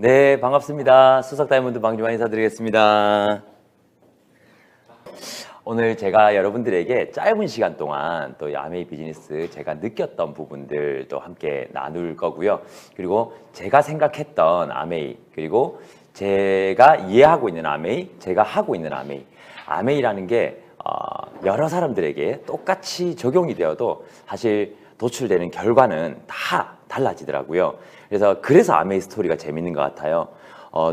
네, 반갑습니다. 수석 다이아몬드 방주만 인사드리겠습니다. 오늘 제가 여러분들에게 짧은 시간 동안 또 아메이 비즈니스 제가 느꼈던 부분들도 함께 나눌 거고요. 그리고 제가 생각했던 아메이, 그리고 제가 이해하고 있는 아메이, 제가 하고 있는 아메이. 아메이라는 게 여러 사람들에게 똑같이 적용이 되어도 사실 도출되는 결과는 다 달라지더라고요. 그래서 아메이 스토리가 재밌는 것 같아요.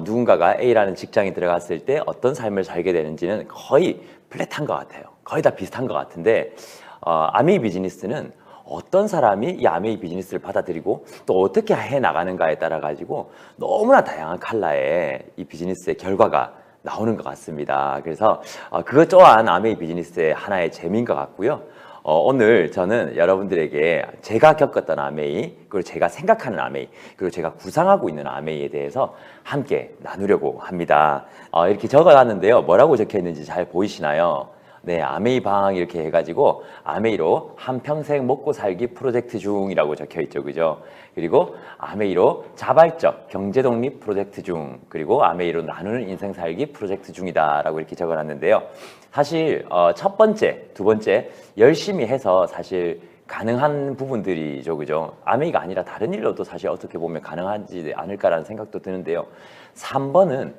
누군가가 A라는 직장에 들어갔을 때 어떤 삶을 살게 되는지는 거의 플랫한 것 같아요. 거의 다 비슷한 것 같은데 아메이 비즈니스는 어떤 사람이 이 아메이 비즈니스를 받아들이고 또 어떻게 해나가는가에 따라 가지고 너무나 다양한 컬러의 이 비즈니스의 결과가 나오는 것 같습니다. 그래서 그것 또한 아메이 비즈니스의 하나의 재미인 것 같고요. 오늘 저는 여러분들에게 제가 겪었던 아메이, 그리고 제가 생각하는 아메이, 그리고 제가 구상하고 있는 아메이에 대해서 함께 나누려고 합니다. 이렇게 적어놨는데요. 뭐라고 적혀있는지 잘 보이시나요? 네, 아메이 방 이렇게 해가지고 아메이로 한평생 먹고 살기 프로젝트 중이라고 적혀있죠. 그죠? 그리고 아메이로 자발적 경제 독립 프로젝트 중, 그리고 아메이로 나누는 인생 살기 프로젝트 중이다 라고 이렇게 적어놨는데요. 사실 첫 번째, 두 번째 열심히 해서 사실 가능한 부분들이죠. 그죠? 아메이가 아니라 다른 일로도 사실 어떻게 보면 가능하지 않을까라는 생각도 드는데요. 3번은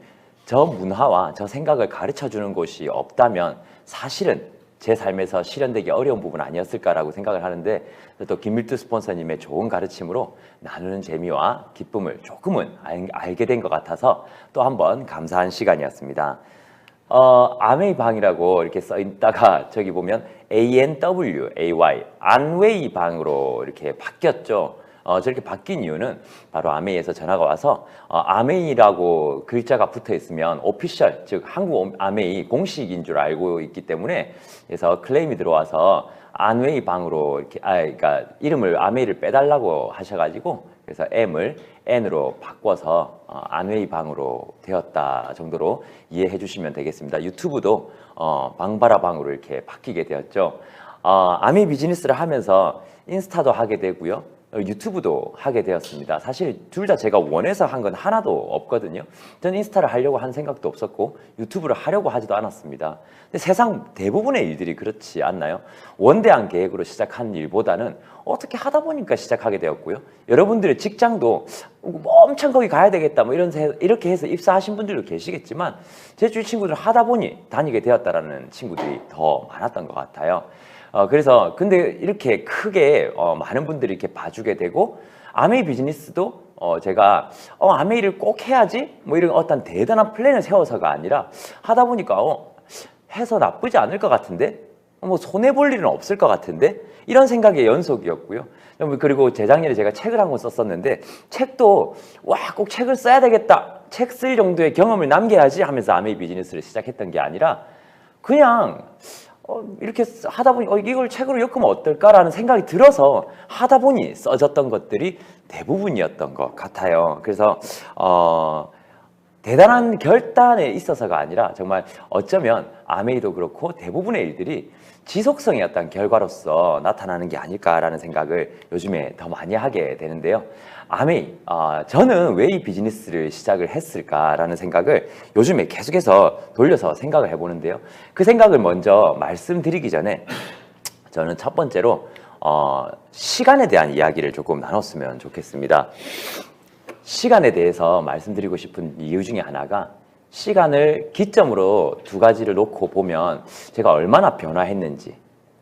저 문화와 저 생각을 가르쳐 주는 곳이 없다면 사실은 제 삶에서 실현되기 어려운 부분 아니었을까라고 생각을 하는데, 또 김밀두 스폰서님의 좋은 가르침으로 나누는 재미와 기쁨을 조금은 알게 된 것 같아서 또 한번 감사한 시간이었습니다. 아메이 방이라고 이렇게 써 있다가 저기 보면 ANWAY 안웨이 방으로 이렇게 바뀌었죠. 저렇게 바뀐 이유는 바로 아메이에서 전화가 와서 아메이라고 글자가 붙어 있으면 오피셜, 즉 한국 아메이 공식인 줄 알고 있기 때문에, 그래서 클레임이 들어와서 안웨이 방으로 이렇게 그러니까 이름을 아메이를 빼달라고 하셔가지고, 그래서 M을 N으로 바꿔서 안웨이 방으로 되었다 정도로 이해해 주시면 되겠습니다. 유튜브도 방바라 방으로 이렇게 바뀌게 되었죠. 아메이 비즈니스를 하면서 인스타도 하게 되고요. 유튜브도 하게 되었습니다. 사실 둘 다 제가 원해서 한 건 하나도 없거든요. 저는 인스타를 하려고 한 생각도 없었고 유튜브를 하려고 하지도 않았습니다. 근데 세상 대부분의 일들이 그렇지 않나요? 원대한 계획으로 시작한 일보다는 어떻게 하다 보니까 시작하게 되었고요. 여러분들의 직장도 엄청 거기 가야 되겠다 뭐 이렇게 해서 입사하신 분들도 계시겠지만, 제 주위 친구들은 하다 보니 다니게 되었다라는 친구들이 더 많았던 것 같아요. 그래서 근데 이렇게 크게 많은 분들이 이렇게 봐주게 되고, 아메이 비즈니스도 제가 아메이를 꼭 해야지 뭐 이런 어떤 대단한 플랜을 세워서가 아니라 하다 보니까 해서 나쁘지 않을 것 같은데, 뭐 손해 볼 일은 없을 것 같은데, 이런 생각의 연속이었고요. 그리고 재작년에 제가 책을 한 권 썼었는데, 책도 꼭 책을 써야 되겠다, 책 쓸 정도의 경험을 남겨야지 하면서 아메이 비즈니스를 시작했던 게 아니라 그냥 이렇게 하다 보니 이걸 책으로 엮으면 어떨까라는 생각이 들어서 하다 보니 써졌던 것들이 대부분이었던 것 같아요. 그래서 대단한 결단에 있어서가 아니라 정말 어쩌면 아메이도 그렇고 대부분의 일들이 지속성의 어떤 결과로서 나타나는 게 아닐까라는 생각을 요즘에 더 많이 하게 되는데요. 아메이, 저는 왜 이 비즈니스를 시작을 했을까라는 생각을 요즘에 계속해서 돌려서 생각을 해보는데요. 그 생각을 먼저 말씀드리기 전에 저는 첫 번째로 시간에 대한 이야기를 조금 나눴으면 좋겠습니다. 시간에 대해서 말씀드리고 싶은 이유 중에 하나가, 시간을 기점으로 두 가지를 놓고 보면 제가 얼마나 변화했는지,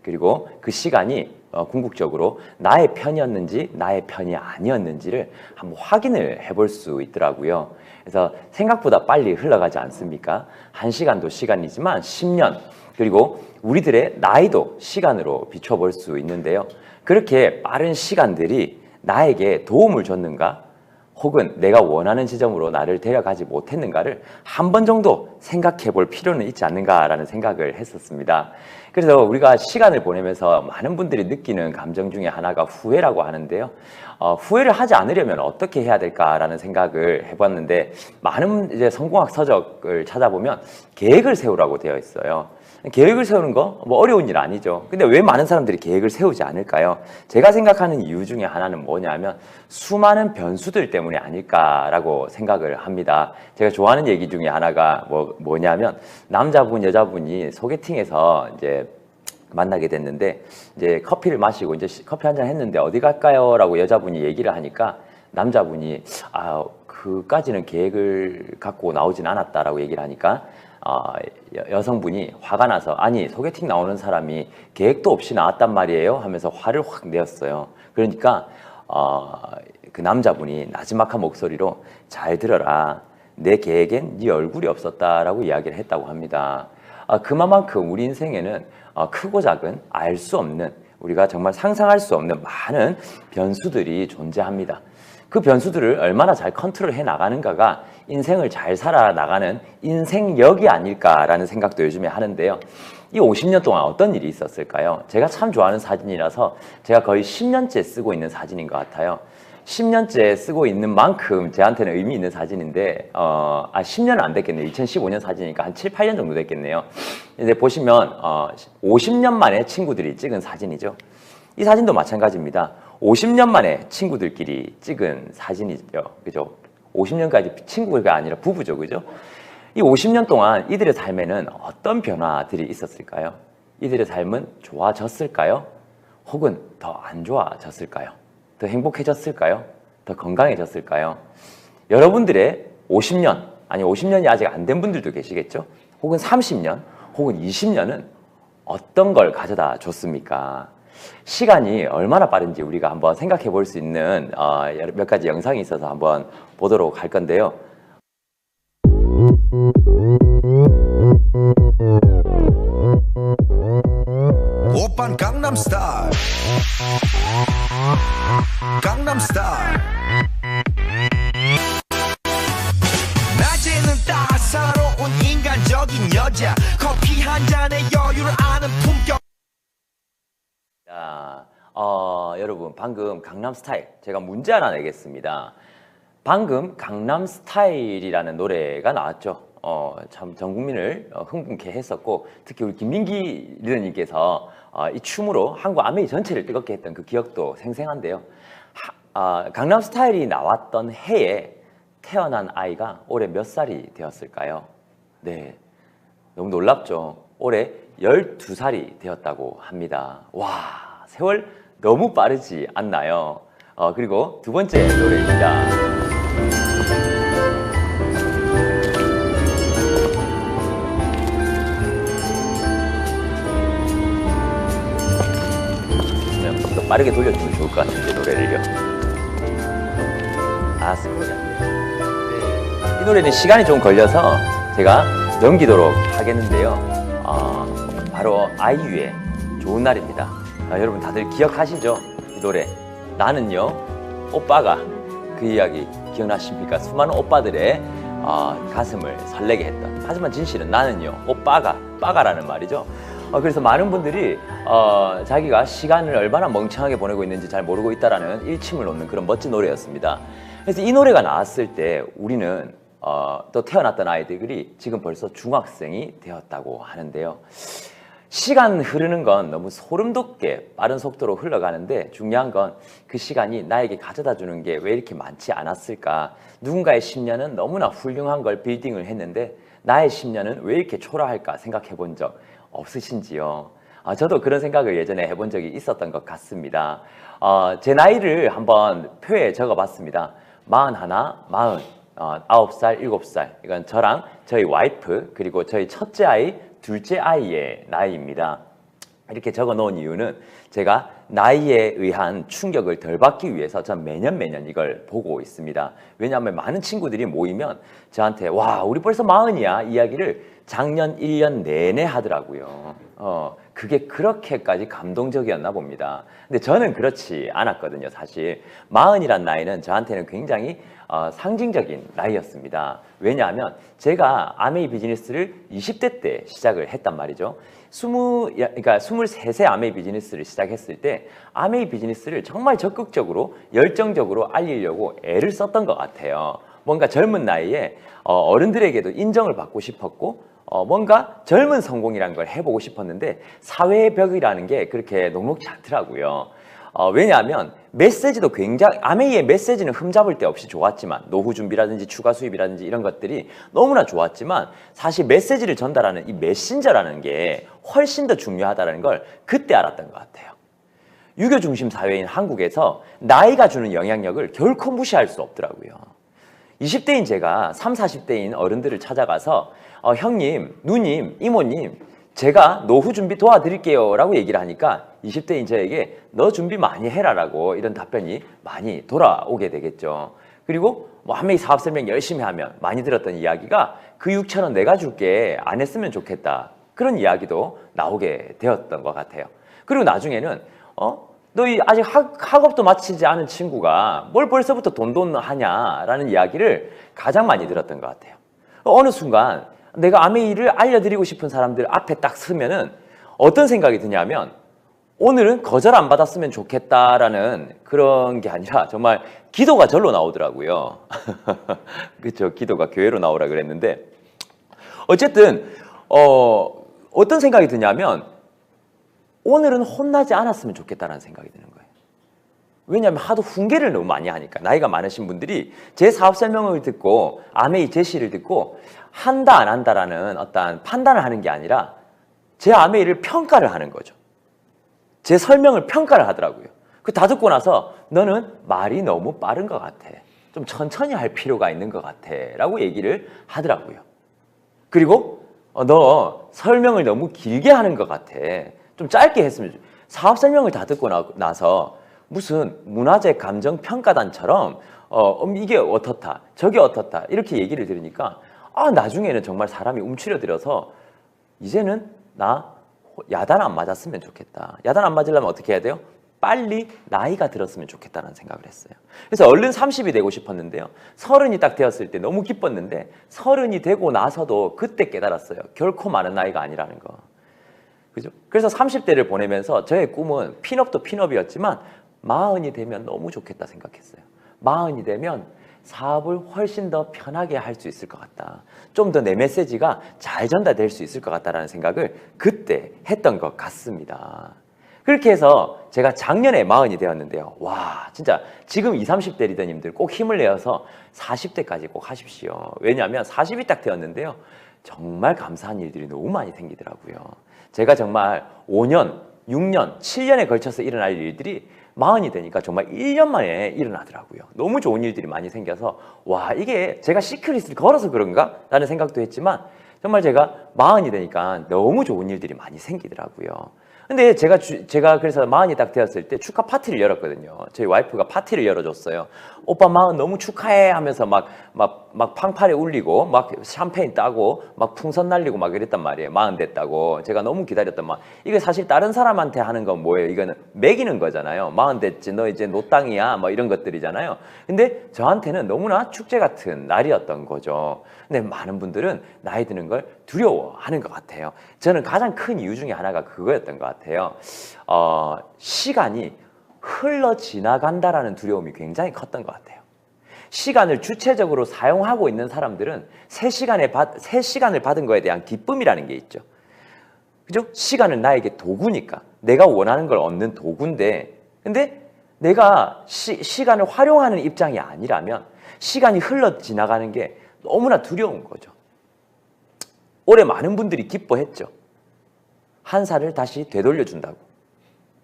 그리고 그 시간이 궁극적으로 나의 편이었는지 나의 편이 아니었는지를 한번 확인을 해볼 수 있더라고요. 그래서 생각보다 빨리 흘러가지 않습니까? 1시간도 시간이지만 10년, 그리고 우리들의 나이도 시간으로 비춰볼 수 있는데요. 그렇게 빠른 시간들이 나에게 도움을 줬는가, 혹은 내가 원하는 지점으로 나를 데려가지 못했는가를 한 번 정도 생각해 볼 필요는 있지 않는가라는 생각을 했었습니다. 그래서 우리가 시간을 보내면서 많은 분들이 느끼는 감정 중에 하나가 후회라고 하는데요. 후회를 하지 않으려면 어떻게 해야 될까라는 생각을 해봤는데, 많은 이제 성공학 서적을 찾아보면 계획을 세우라고 되어 있어요. 계획을 세우는 거 뭐 어려운 일 아니죠. 근데 왜 많은 사람들이 계획을 세우지 않을까요? 제가 생각하는 이유 중에 하나는 뭐냐면 수많은 변수들 때문이 아닐까라고 생각을 합니다. 제가 좋아하는 얘기 중에 하나가 뭐냐면 남자분 여자분이 소개팅에서 이제 만나게 됐는데 이제 커피를 마시고 이제 커피 한잔 했는데 어디 갈까요? 라고 여자분이 얘기를 하니까 남자분이 그까지는 계획을 갖고 나오진 않았다라고 얘기를 하니까 여성분이 화가 나서 아니 소개팅 나오는 사람이 계획도 없이 나왔단 말이에요 하면서 화를 확 내었어요. 그러니까 그 남자분이 나지막한 목소리로 잘 들어라. 내 계획엔 네 얼굴이 없었다라고 이야기를 했다고 합니다. 그만큼 우리 인생에는 크고 작은 알 수 없는 우리가 정말 상상할 수 없는 많은 변수들이 존재합니다. 그 변수들을 얼마나 잘 컨트롤해 나가는가가 인생을 잘 살아나가는 인생력이 아닐까라는 생각도 요즘에 하는데요. 이 50년 동안 어떤 일이 있었을까요? 제가 참 좋아하는 사진이라서 제가 거의 10년째 쓰고 있는 사진인 것 같아요. 10년째 쓰고 있는 만큼 제한테는 의미 있는 사진인데 10년은 안 됐겠네요. 2015년 사진이니까 한 7, 8년 정도 됐겠네요. 이제 보시면 50년 만에 친구들이 찍은 사진이죠. 이 사진도 마찬가지입니다. 50년 만에 친구들끼리 찍은 사진이죠. 그죠? 50년까지 친구가 아니라 부부죠. 그죠? 이 50년 동안 이들의 삶에는 어떤 변화들이 있었을까요? 이들의 삶은 좋아졌을까요? 혹은 더 안 좋아졌을까요? 더 행복해졌을까요? 더 건강해졌을까요? 여러분들의 50년, 아니 50년이 아직 안 된 분들도 계시겠죠? 혹은 30년, 혹은 20년은 어떤 걸 가져다 줬습니까? 시간이 얼마나 빠른지 우리가 한번 생각해 볼 수 있는 몇 가지 영상이 있어서 한번 보도록 할 건데요. 오빤 강남스타일 강남스타일 낮에는 따사로운 인간적인 여자 커피 한 잔에 여유를 아는 품격. 여러분 방금 강남스타일 제가 문제 하나 내겠습니다. 방금 강남스타일이라는 노래가 나왔죠. 참 전 국민을 흥분케 했었고 특히 우리 김민기 리더님께서 이 춤으로 한국 아메이 전체를 뜨겁게 했던 그 기억도 생생한데요. 강남스타일이 나왔던 해에 태어난 아이가 올해 몇 살이 되었을까요? 네, 너무 놀랍죠. 올해 12살이 되었다고 합니다. 와, 세월 너무 빠르지 않나요? 그리고 두 번째 노래입니다. 좀 더 빠르게 돌려주면 좋을 것 같은데 노래를요. 스코어이 안 돼요. 이 노래는 시간이 좀 걸려서 제가 넘기도록 하겠는데요. 바로 아이유의 좋은 날입니다. 여러분 다들 기억하시죠? 이 노래. 나는요 오빠가 그 이야기 기억나십니까? 수많은 오빠들의 가슴을 설레게 했던. 하지만 진실은 나는요 빠가라는 말이죠. 그래서 많은 분들이 자기가 시간을 얼마나 멍청하게 보내고 있는지 잘 모르고 있다라는 일침을 놓는 그런 멋진 노래였습니다. 그래서 이 노래가 나왔을 때 우리는 또 태어났던 아이들이 지금 벌써 중학생이 되었다고 하는데요. 시간 흐르는 건 너무 소름 돋게 빠른 속도로 흘러가는데 중요한 건 그 시간이 나에게 가져다 주는 게 왜 이렇게 많지 않았을까? 누군가의 10년은 너무나 훌륭한 걸 빌딩을 했는데 나의 10년은 왜 이렇게 초라할까 생각해 본 적 없으신지요? 저도 그런 생각을 예전에 해본 적이 있었던 것 같습니다. 제 나이를 한번 표에 적어봤습니다. 41, 9살, 7살. 이건 저랑 저희 와이프 그리고 저희 첫째 아이, 둘째 아이의 나이입니다. 이렇게 적어 놓은 이유는 제가 나이에 의한 충격을 덜 받기 위해서 전 매년 이걸 보고 있습니다. 왜냐하면 많은 친구들이 모이면 저한테 와 우리 벌써 40이야 이야기를 작년 1년 내내 하더라고요. 그게 그렇게까지 감동적이었나 봅니다. 근데 저는 그렇지 않았거든요. 사실 40이란 나이는 저한테는 굉장히 상징적인 나이였습니다. 왜냐하면 제가 아메이 비즈니스를 20대 때 시작을 했단 말이죠. 그러니까 23세 아메이 비즈니스를 시작했을 때 아메이 비즈니스를 정말 적극적으로 열정적으로 알리려고 애를 썼던 것 같아요. 뭔가 젊은 나이에 어른들에게도 인정을 받고 싶었고 뭔가 젊은 성공이라는 걸 해보고 싶었는데 사회의 벽이라는 게 그렇게 녹록지 않더라고요. 왜냐하면 메시지도 굉장히 아메이의 메시지는 흠잡을 데 없이 좋았지만 노후 준비라든지 추가 수입이라든지 이런 것들이 너무나 좋았지만 사실 메시지를 전달하는 이 메신저라는 게 훨씬 더 중요하다는 걸 그때 알았던 것 같아요. 유교 중심 사회인 한국에서 나이가 주는 영향력을 결코 무시할 수 없더라고요. 20대인 제가 30, 40대인 어른들을 찾아가서 형님, 누님, 이모님 제가 노후 준비 도와드릴게요 라고 얘기를 하니까 20대인 저에게 너 준비 많이 해라 라고 이런 답변이 많이 돌아오게 되겠죠. 그리고 뭐 한명이 사업 설명 열심히 하면 많이 들었던 이야기가 그 6,000원 내가 줄게 안 했으면 좋겠다 그런 이야기도 나오게 되었던 것 같아요. 그리고 나중에는 너희 아직 학업도 마치지 않은 친구가 뭘 벌써부터 돈 하냐라는 이야기를 가장 많이 들었던 것 같아요. 어느 순간 내가 아메이를 알려드리고 싶은 사람들 앞에 딱 서면은 어떤 생각이 드냐면 오늘은 거절 안 받았으면 좋겠다라는 그런 게 아니라 정말 기도가 절로 나오더라고요. 그렇죠. 기도가 교회로 나오라 그랬는데 어쨌든 어떤 생각이 드냐면 오늘은 혼나지 않았으면 좋겠다라는 생각이 드는 거예요. 왜냐하면 하도 훈계를 너무 많이 하니까 나이가 많으신 분들이 제 사업 설명을 듣고 아메이 제시를 듣고 한다 안 한다라는 어떤 판단을 하는 게 아니라 제 아메이를 평가를 하는 거죠. 제 설명을 평가를 하더라고요. 그 다 듣고 나서 너는 말이 너무 빠른 것 같아. 좀 천천히 할 필요가 있는 것 같아 라고 얘기를 하더라고요. 그리고 너 설명을 너무 길게 하는 것 같아. 좀 짧게 했으면 사업 설명을 다 듣고 나서 무슨 문화재 감정평가단처럼 이게 어떻다 저게 어떻다 이렇게 얘기를 들으니까 나중에는 정말 사람이 움츠려들어서 이제는 나 야단 안 맞았으면 좋겠다. 야단 안 맞으려면 어떻게 해야 돼요? 빨리 나이가 들었으면 좋겠다는 생각을 했어요. 그래서 얼른 30이 되고 싶었는데요. 30이 딱 되었을 때 너무 기뻤는데 30이 되고 나서도 그때 깨달았어요. 결코 많은 나이가 아니라는 거. 그죠? 그래서 30대를 보내면서 저의 꿈은 핀업도 핀업이었지만 40이 되면 너무 좋겠다 생각했어요. 40이 되면 사업을 훨씬 더 편하게 할 수 있을 것 같다. 좀 더 내 메시지가 잘 전달될 수 있을 것 같다라는 생각을 그때 했던 것 같습니다. 그렇게 해서 제가 작년에 40이 되었는데요. 와, 진짜 지금 20, 30대 리더님들 꼭 힘을 내어서 40대까지 꼭 하십시오. 왜냐하면 40이 딱 되었는데요. 정말 감사한 일들이 너무 많이 생기더라고요. 제가 정말 5년, 6년, 7년에 걸쳐서 일어날 일들이 40이 되니까 정말 1년 만에 일어나더라고요. 너무 좋은 일들이 많이 생겨서 와, 이게 제가 시크릿을 걸어서 그런가? 라는 생각도 했지만 정말 제가 40이 되니까 너무 좋은 일들이 많이 생기더라고요. 근데 제가 그래서 40이 딱 되었을 때 축하 파티를 열었거든요. 저희 와이프가 파티를 열어줬어요. 오빠 40 너무 축하해 하면서 막 팡파레 울리고 막 샴페인 따고 막 풍선 날리고 막 이랬단 말이에요. 40 됐다고. 제가 너무 기다렸단 말. 이게 사실 다른 사람한테 하는 건 뭐예요? 이거는 매기는 거잖아요. 40 됐지. 너 이제 노땅이야. 뭐 이런 것들이잖아요. 근데 저한테는 너무나 축제 같은 날이었던 거죠. 근데 많은 분들은 나이 드는 걸 두려워하는 것 같아요. 저는 가장 큰 이유 중에 하나가 그거였던 것 같아요. 시간이 흘러 지나간다라는 두려움이 굉장히 컸던 것 같아요. 시간을 주체적으로 사용하고 있는 사람들은 새 시간을 받은 거에 대한 기쁨이라는 게 있죠. 그죠? 시간은 나에게 도구니까 내가 원하는 걸 얻는 도구인데 근데 내가 시간을 활용하는 입장이 아니라면 시간이 흘러 지나가는 게 너무나 두려운 거죠. 올해 많은 분들이 기뻐했죠. 한 살을 다시 되돌려준다고.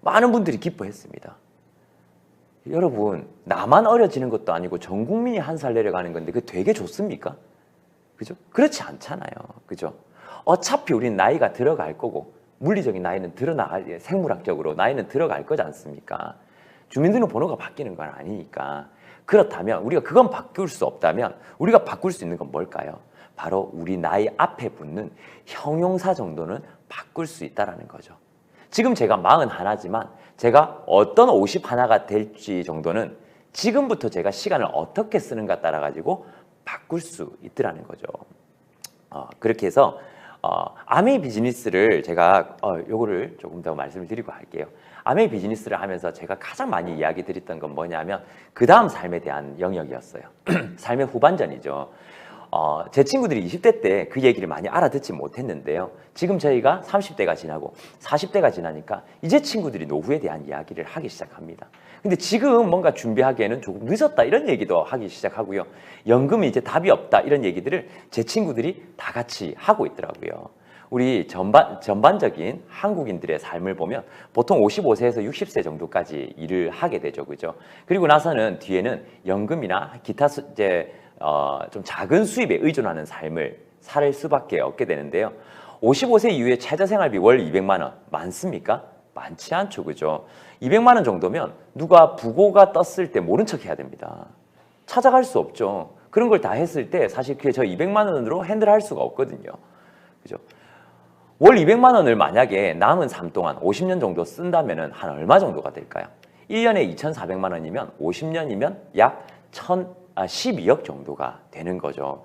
많은 분들이 기뻐했습니다. 여러분, 나만 어려지는 것도 아니고 전 국민이 한 살 내려가는 건데 그게 되게 좋습니까? 그죠? 그렇지 않잖아요. 그죠? 어차피 우리는 나이가 들어갈 거고 물리적인 나이는 생물학적으로 나이는 들어갈 거지 않습니까? 주민등록번호가 바뀌는 건 아니니까. 그렇다면 우리가 그건 바꿀 수 없다면 우리가 바꿀 수 있는 건 뭘까요? 바로 우리 나이 앞에 붙는 형용사 정도는 바꿀 수 있다는 거죠. 지금 제가 41지만 제가 어떤 51가 될지 정도는 지금부터 제가 시간을 어떻게 쓰는가 따라 가지고 바꿀 수 있더라는 거죠. 그렇게 해서 아메이 비즈니스를 제가 요거를 조금 더 말씀을 드리고 할게요. 아메이 비즈니스를 하면서 제가 가장 많이 이야기 드렸던 건 뭐냐면 그 다음 삶에 대한 영역이었어요. 삶의 후반전이죠. 제 친구들이 20대 때 그 얘기를 많이 알아듣지 못했는데요. 지금 저희가 30대가 지나고 40대가 지나니까 이제 친구들이 노후에 대한 이야기를 하기 시작합니다. 근데 지금 뭔가 준비하기에는 조금 늦었다 이런 얘기도 하기 시작하고요. 연금이 이제 답이 없다 이런 얘기들을 제 친구들이 다 같이 하고 있더라고요. 우리 전반적인 한국인들의 삶을 보면 보통 55세에서 60세 정도까지 일을 하게 되죠. 그죠? 그리고 나서는 뒤에는 연금이나 기타 좀 작은 수입에 의존하는 삶을 살 수밖에 없게 되는데요. 55세 이후에 최저생활비 월 200만 원 많습니까? 많지 않죠. 그죠? 200만 원 정도면 누가 부고가 떴을 때 모른 척 해야 됩니다. 찾아갈 수 없죠. 그런 걸 다 했을 때 사실 그게 저 200만 원으로 핸들할 수가 없거든요. 그죠? 월 200만 원을 만약에 남은 삶 동안 50년 정도 쓴다면 한 얼마 정도가 될까요? 1년에 2,400만 원이면 50년이면 약 12억 정도가 되는 거죠.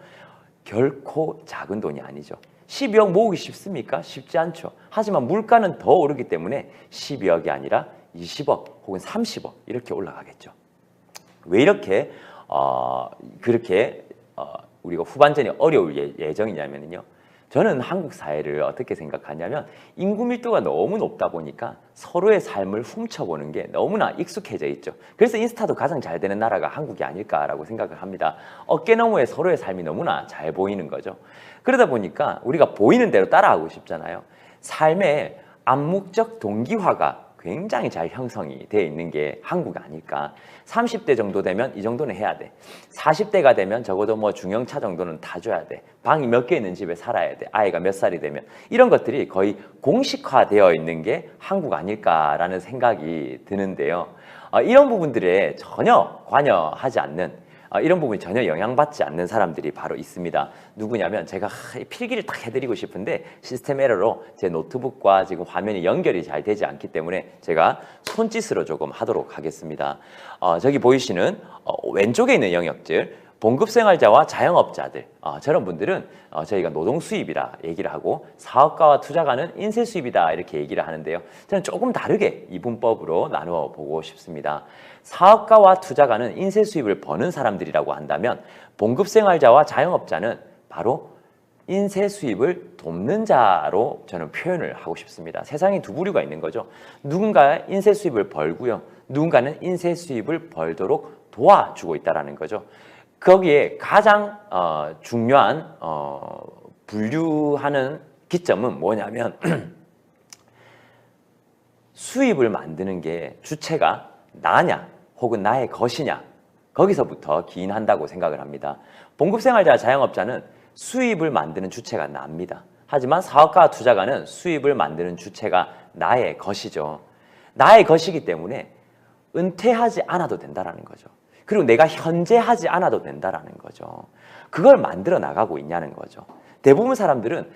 결코 작은 돈이 아니죠. 12억 모으기 쉽습니까? 쉽지 않죠. 하지만 물가는 더 오르기 때문에 12억이 아니라 20억 혹은 30억 이렇게 올라가겠죠. 왜 이렇게 그렇게 우리가 후반전이 어려울 예정이냐면요. 저는 한국 사회를 어떻게 생각하냐면 인구 밀도가 너무 높다 보니까 서로의 삶을 훔쳐보는 게 너무나 익숙해져 있죠. 그래서 인스타도 가장 잘 되는 나라가 한국이 아닐까라고 생각을 합니다. 어깨 너머에 서로의 삶이 너무나 잘 보이는 거죠. 그러다 보니까 우리가 보이는 대로 따라하고 싶잖아요. 삶의 암묵적 동기화가 굉장히 잘 형성이 되어 있는 게 한국 아닐까. 30대 정도 되면 이 정도는 해야 돼. 40대가 되면 적어도 뭐 중형차 정도는 타줘야 돼. 방이 몇 개 있는 집에 살아야 돼. 아이가 몇 살이 되면. 이런 것들이 거의 공식화되어 있는 게 한국 아닐까라는 생각이 드는데요. 이런 부분들에 전혀 관여하지 않는 이런 부분이 전혀 영향받지 않는 사람들이 바로 있습니다. 누구냐면 제가 필기를 딱 해드리고 싶은데 시스템 에러로 제 노트북과 지금 화면이 연결이 잘 되지 않기 때문에 제가 손짓으로 조금 하도록 하겠습니다. 저기 보이시는 왼쪽에 있는 영역들 봉급생활자와 자영업자들 저런 분들은 저희가 노동수입이라 얘기를 하고 사업가와 투자가는 인세수입이다 이렇게 얘기를 하는데요. 저는 조금 다르게 이분법으로 나누어 보고 싶습니다. 사업가와 투자가는 인세수입을 버는 사람들이라고 한다면 봉급생활자와 자영업자는 바로 인세수입을 돕는 자로 저는 표현을 하고 싶습니다. 세상에 두 부류가 있는 거죠. 누군가 인세수입을 벌고요. 누군가는 인세수입을 벌도록 도와주고 있다는 거죠. 거기에 가장 중요한 분류하는 기점은 뭐냐면 수입을 만드는 게 주체가 나냐 혹은 나의 것이냐 거기서부터 기인한다고 생각을 합니다. 봉급생활자 자영업자는 수입을 만드는 주체가 납니다. 하지만 사업가와 투자가는 수입을 만드는 주체가 나의 것이죠. 나의 것이기 때문에 은퇴하지 않아도 된다는 거죠. 그리고 내가 현재 하지 않아도 된다는 거죠. 그걸 만들어 나가고 있냐는 거죠. 대부분 사람들은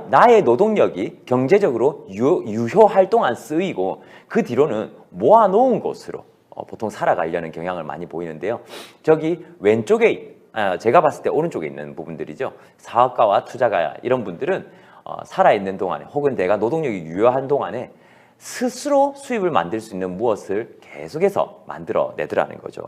나의 노동력이 경제적으로 유효할 동안 쓰이고 그 뒤로는 모아놓은 것으로 보통 살아가려는 경향을 많이 보이는데요. 저기 왼쪽에 제가 봤을 때 오른쪽에 있는 부분들이죠. 사업가와 투자가 이런 분들은 살아있는 동안에 혹은 내가 노동력이 유효한 동안에 스스로 수입을 만들 수 있는 무엇을 계속해서 만들어내더라는 거죠.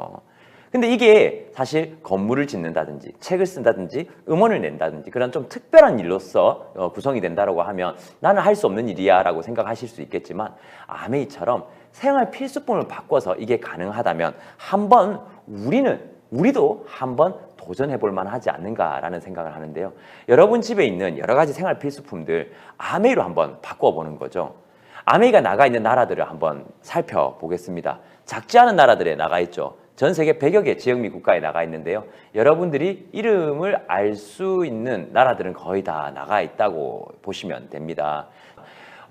근데 이게 사실 건물을 짓는다든지 책을 쓴다든지 음원을 낸다든지 그런 좀 특별한 일로서 구성이 된다고 하면 나는 할 수 없는 일이야 라고 생각하실 수 있겠지만 아메이처럼 생활 필수품을 바꿔서 이게 가능하다면 한번 우리도 한번 도전해 볼 만하지 않는가라는 생각을 하는데요. 여러분 집에 있는 여러 가지 생활 필수품들 아메이로 한번 바꿔보는 거죠. 아메이가 나가 있는 나라들을 한번 살펴보겠습니다. 작지 않은 나라들에 나가 있죠. 전 세계 100여 개 지역 및 국가에 나가 있는데요. 여러분들이 이름을 알 수 있는 나라들은 거의 다 나가 있다고 보시면 됩니다.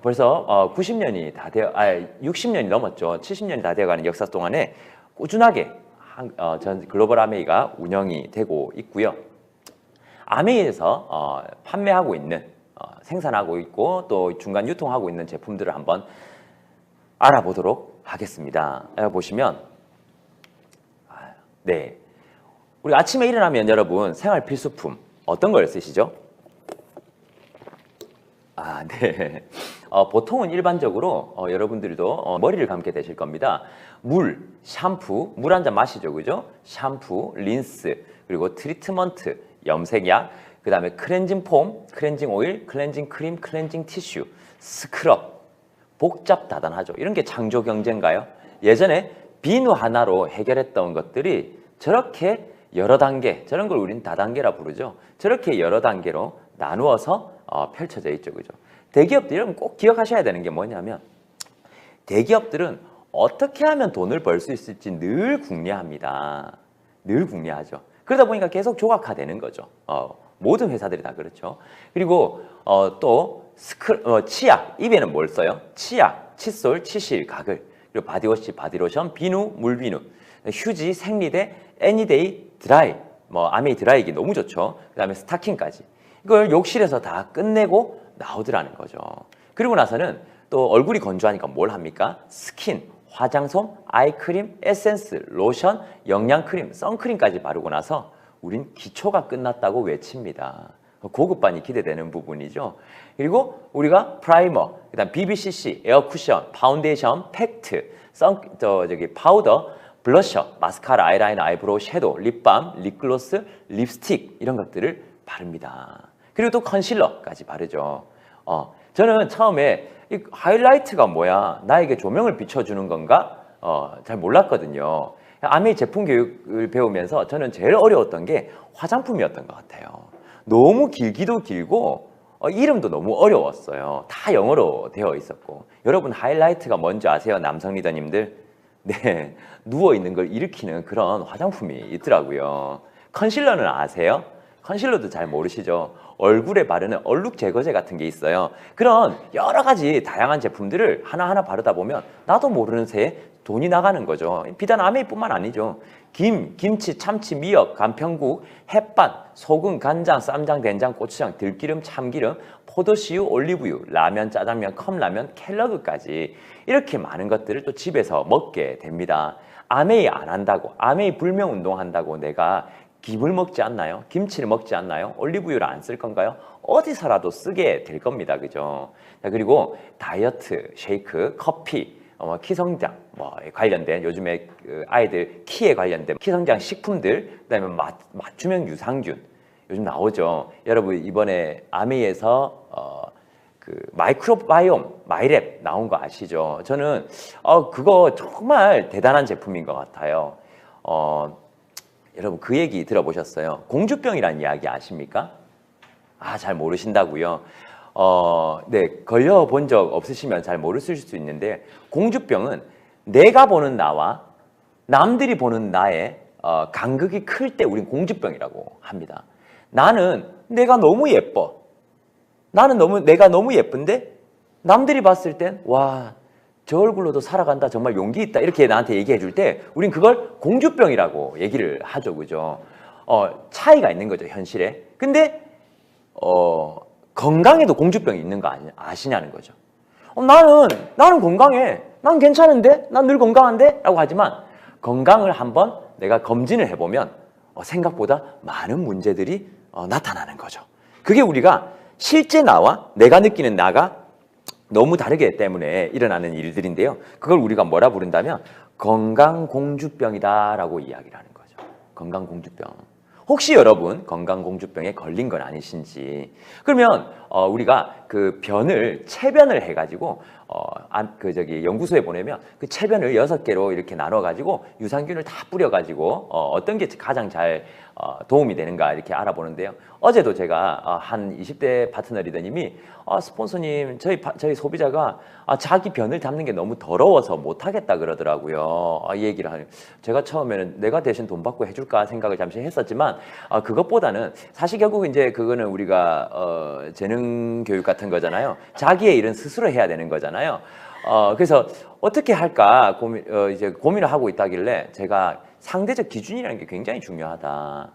벌써 90년이 다 60년이 넘었죠. 70년이 다 되어가는 역사 동안에 꾸준하게 전 글로벌 아메이가 운영이 되고 있고요. 아메이에서 판매하고 있는 생산하고 있고 또 중간 유통하고 있는 제품들을 한번 알아보도록 하겠습니다. 보시면 네, 우리 아침에 일어나면 여러분 생활 필수품 어떤 걸 쓰시죠? 네. 보통은 일반적으로 여러분들도 머리를 감게 되실 겁니다. 샴푸, 물 한 잔 마시죠, 그죠? 샴푸, 린스, 그리고 트리트먼트 염색약, 그 다음에 클렌징 폼, 클렌징 오일, 클렌징 크림, 클렌징 티슈, 스크럽. 복잡다단하죠. 이런 게 창조 경제인가요? 예전에 비누 하나로 해결했던 것들이 저렇게 여러 단계, 저런 걸 우리는 다단계라 부르죠. 저렇게 여러 단계로 나누어서 펼쳐져 있죠. 그죠? 대기업들, 여러분 꼭 기억하셔야 되는 게 뭐냐면 대기업들은 어떻게 하면 돈을 벌 수 있을지 늘 궁리합니다. 늘 궁리하죠. 그러다 보니까 계속 조각화되는 거죠. 모든 회사들이 다 그렇죠. 그리고 또 치약, 입에는 뭘 써요? 치약, 칫솔, 치실, 가글, 그리고 바디워시, 바디로션, 비누, 물비누, 휴지, 생리대, 애니데이, 드라이, 아메이 드라이기 너무 좋죠. 그 다음에 스타킹까지. 이걸 욕실에서 다 끝내고 나오더라는 거죠. 그리고 나서는 또 얼굴이 건조하니까 뭘 합니까? 스킨, 화장솜, 아이크림, 에센스, 로션, 영양크림, 선크림까지 바르고 나서 우린 기초가 끝났다고 외칩니다. 고급반이 기대되는 부분이죠. 그리고 우리가 프라이머, 그다음 BBCC, 에어 쿠션, 파운데이션, 팩트, 파우더, 블러셔, 마스카라, 아이라이너, 아이브로우, 섀도우, 립밤, 립글로스, 립스틱 이런 것들을 바릅니다. 그리고 또 컨실러까지 바르죠. 저는 처음에 이 하이라이트가 뭐야? 나에게 조명을 비춰주는 건가? 잘 몰랐거든요. 아메이 제품 교육을 배우면서 저는 제일 어려웠던 게 화장품이었던 것 같아요. 너무 길기도 길고 이름도 너무 어려웠어요. 다 영어로 되어 있었고. 여러분 하이라이트가 뭔지 아세요? 남성 리더님들? 네, 누워있는 걸 일으키는 그런 화장품이 있더라고요. 컨실러는 아세요? 컨실러도 잘 모르시죠? 얼굴에 바르는 얼룩 제거제 같은 게 있어요. 그런 여러 가지 다양한 제품들을 하나하나 바르다 보면 나도 모르는 새에 돈이 나가는 거죠. 비단 아메이뿐만 아니죠. 김치, 참치, 미역, 간편국, 햇반, 소금, 간장, 쌈장, 된장, 고추장, 들기름, 참기름, 포도씨유, 올리브유, 라면, 짜장면, 컵라면, 켈러그까지 이렇게 많은 것들을 또 집에서 먹게 됩니다. 아메이 안 한다고, 아메이 불명 운동한다고 내가 김을 먹지 않나요? 김치를 먹지 않나요? 올리브유를 안 쓸 건가요? 어디서라도 쓰게 될 겁니다. 그죠? 자, 그리고 다이어트, 쉐이크, 커피, 키성장 관련된 요즘에 아이들 키에 관련된 키성장 식품들, 그다음에 맞춤형 유산균 요즘 나오죠. 여러분 이번에 아메이에서 그 마이크로바이옴 마이랩 나온 거 아시죠? 저는 그거 정말 대단한 제품인 것 같아요. 여러분 그 얘기 들어보셨어요? 공주병이라는 이야기 아십니까? 잘 모르신다고요? 네, 걸려본 적 없으시면 잘 모르실 수 있는데 공주병은 내가 보는 나와 남들이 보는 나의 간극이 클 때 우린 공주병이라고 합니다. 나는 내가 너무 예뻐. 내가 너무 예쁜데 남들이 봤을 땐 와, 저 얼굴로도 살아간다. 정말 용기 있다. 이렇게 나한테 얘기해 줄 때 우린 그걸 공주병이라고 얘기를 하죠. 그죠? 차이가 있는 거죠, 현실에. 근데 건강에도 공주병이 있는 거 아시냐는 거죠. 나는 건강해. 난 괜찮은데? 난 늘 건강한데? 라고 하지만 건강을 한번 내가 검진을 해보면 생각보다 많은 문제들이 나타나는 거죠. 그게 우리가 실제 나와 내가 느끼는 나가 너무 다르기 때문에 일어나는 일들인데요. 그걸 우리가 뭐라 부른다면 건강공주병이다라고 이야기를 하는 거죠. 건강공주병. 혹시 여러분 건강공주병에 걸린 건 아니신지. 그러면 우리가 그 체변을 해가지고 연구소에 보내면 그 체변을 6개로 이렇게 나눠가지고 유산균을 다 뿌려가지고 어떤 게 가장 잘 도움이 되는가 이렇게 알아보는데요. 어제도 제가 한 20대 파트너 리더님이 스폰서님 저희 소비자가 자기 변을 담는 게 너무 더러워서 못하겠다 그러더라고요. 이 얘기를 하는. 제가 처음에는 내가 대신 돈 받고 해줄까 생각을 잠시 했었지만 그것보다는 사실 결국 이제 그거는 우리가 재능 교육 같은 거잖아요. 자기의 일은 스스로 해야 되는 거잖아요. 그래서 어떻게 할까 이제 고민을 하고 있다길래 제가 상대적 기준이라는 게 굉장히 중요하다.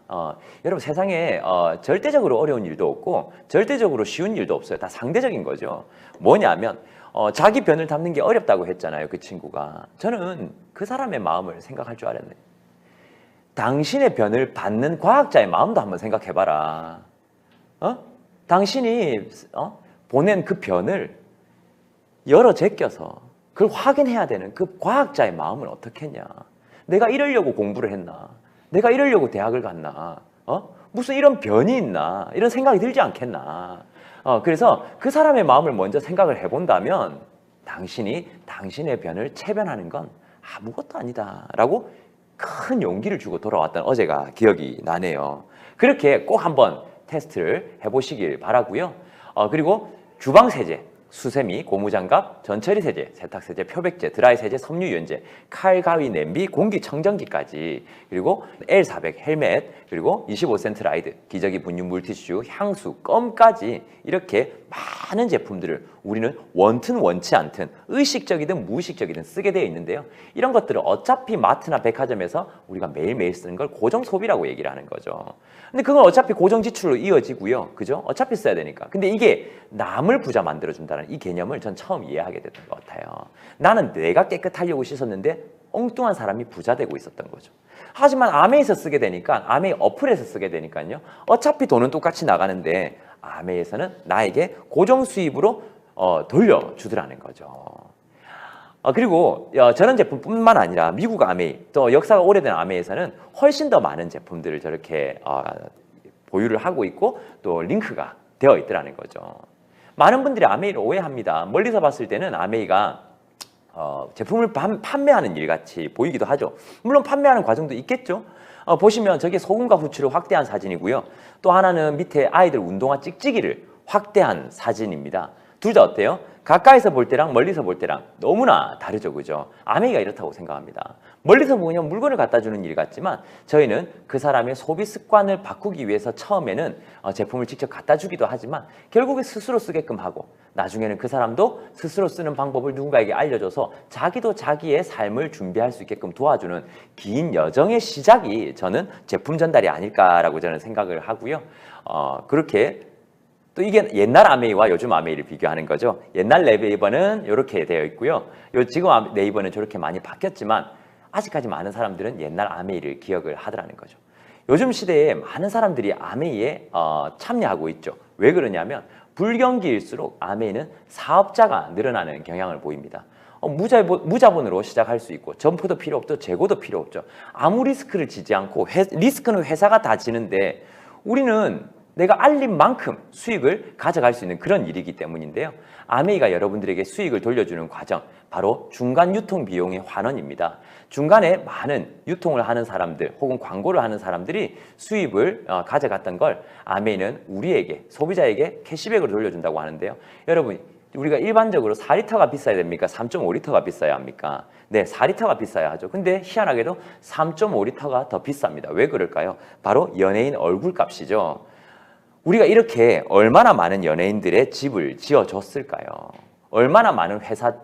여러분 세상에 절대적으로 어려운 일도 없고 절대적으로 쉬운 일도 없어요. 다 상대적인 거죠. 뭐냐면 자기 변을 담는 게 어렵다고 했잖아요. 그 친구가. 저는 그 사람의 마음을 생각할 줄 알았네. 당신의 변을 받는 과학자의 마음도 한번 생각해봐라. 당신이 보낸 그 변을 열어 제껴서 그걸 확인해야 되는 그 과학자의 마음은 어떻겠냐. 내가 이러려고 공부를 했나? 내가 이러려고 대학을 갔나? 무슨 이런 변이 있나 이런 생각이 들지 않겠나. 그래서 그 사람의 마음을 먼저 생각을 해본다면 당신이 당신의 변을 체변하는 건 아무것도 아니다 라고 큰 용기를 주고 돌아왔던 어제가 기억이 나네요. 그렇게 꼭 한번 테스트를 해보시길 바라고요. 그리고 주방세제, 수세미, 고무장갑, 전처리세제, 세탁세제, 표백제, 드라이세제, 섬유유연제, 칼, 가위, 냄비, 공기청정기까지, 그리고 L400 헬멧, 그리고 25센트 라이드, 기저귀, 분유, 물티슈, 향수, 껌까지 이렇게 많은 제품들을 우리는 원튼 원치 않든 의식적이든 무의식적이든 쓰게 되어 있는데요. 이런 것들을 어차피 마트나 백화점에서 우리가 매일매일 쓰는 걸 고정 소비라고 얘기를 하는 거죠. 근데 그건 어차피 고정 지출로 이어지고요. 그죠? 어차피 써야 되니까. 근데 이게 남을 부자 만들어준다는 이 개념을 전 처음 이해하게 됐던 것 같아요. 나는 내가 깨끗하려고 씻었는데 엉뚱한 사람이 부자 되고 있었던 거죠. 하지만 아메에서 쓰게 되니까, 아메 어플에서 쓰게 되니까요. 어차피 돈은 똑같이 나가는데 아메에서는 나에게 고정 수입으로 돌려주더라는 거죠. 그리고 저런 제품뿐만 아니라 미국 아메이, 또 역사가 오래된 아메에서는 훨씬 더 많은 제품들을 저렇게 보유를 하고 있고 또 링크가 되어 있더라는 거죠. 많은 분들이 아메이를 오해합니다. 멀리서 봤을 때는 아메이가 제품을 판매하는 일같이 보이기도 하죠. 물론 판매하는 과정도 있겠죠. 보시면 저게 소금과 후추를 확대한 사진이고요. 또 하나는 밑에 아이들 운동화 찍찍이를 확대한 사진입니다. 둘 다 어때요? 가까이서 볼 때랑 멀리서 볼 때랑 너무나 다르죠, 그죠? 아메이가 이렇다고 생각합니다. 멀리서 보면 물건을 갖다 주는 일 같지만 저희는 그 사람의 소비 습관을 바꾸기 위해서 처음에는 제품을 직접 갖다 주기도 하지만 결국에 스스로 쓰게끔 하고 나중에는 그 사람도 스스로 쓰는 방법을 누군가에게 알려줘서 자기도 자기의 삶을 준비할 수 있게끔 도와주는 긴 여정의 시작이 저는 제품 전달이 아닐까라고 저는 생각을 하고요. 그렇게 또 이게 옛날 아메이와 요즘 아메이를 비교하는 거죠. 옛날 네이버는 이렇게 되어 있고요. 지금 네이버는 저렇게 많이 바뀌었지만 아직까지 많은 사람들은 옛날 아메이를 기억을 하더라는 거죠. 요즘 시대에 많은 사람들이 아메이에 참여하고 있죠. 왜 그러냐면 불경기일수록 아메이는 사업자가 늘어나는 경향을 보입니다. 무자본으로 시작할 수 있고 점포도 필요 없죠. 재고도 필요 없죠. 아무 리스크를 지지 않고 리스크는 회사가 다 지는데 우리는 내가 알린 만큼 수익을 가져갈 수 있는 그런 일이기 때문인데요. 아메이가 여러분들에게 수익을 돌려주는 과정, 바로 중간 유통 비용의 환원입니다. 중간에 많은 유통을 하는 사람들 혹은 광고를 하는 사람들이 수입을 가져갔던 걸 아메이는 우리에게, 소비자에게 캐시백으로 돌려준다고 하는데요. 여러분, 우리가 일반적으로 4리터가 비싸야 됩니까? 3.5리터가 비싸야 합니까? 네, 4리터가 비싸야 하죠. 근데 희한하게도 3.5리터가 더 비쌉니다. 왜 그럴까요? 바로 연예인 얼굴값이죠. 우리가 이렇게 얼마나 많은 연예인들의 집을 지어줬을까요? 얼마나 많은 회사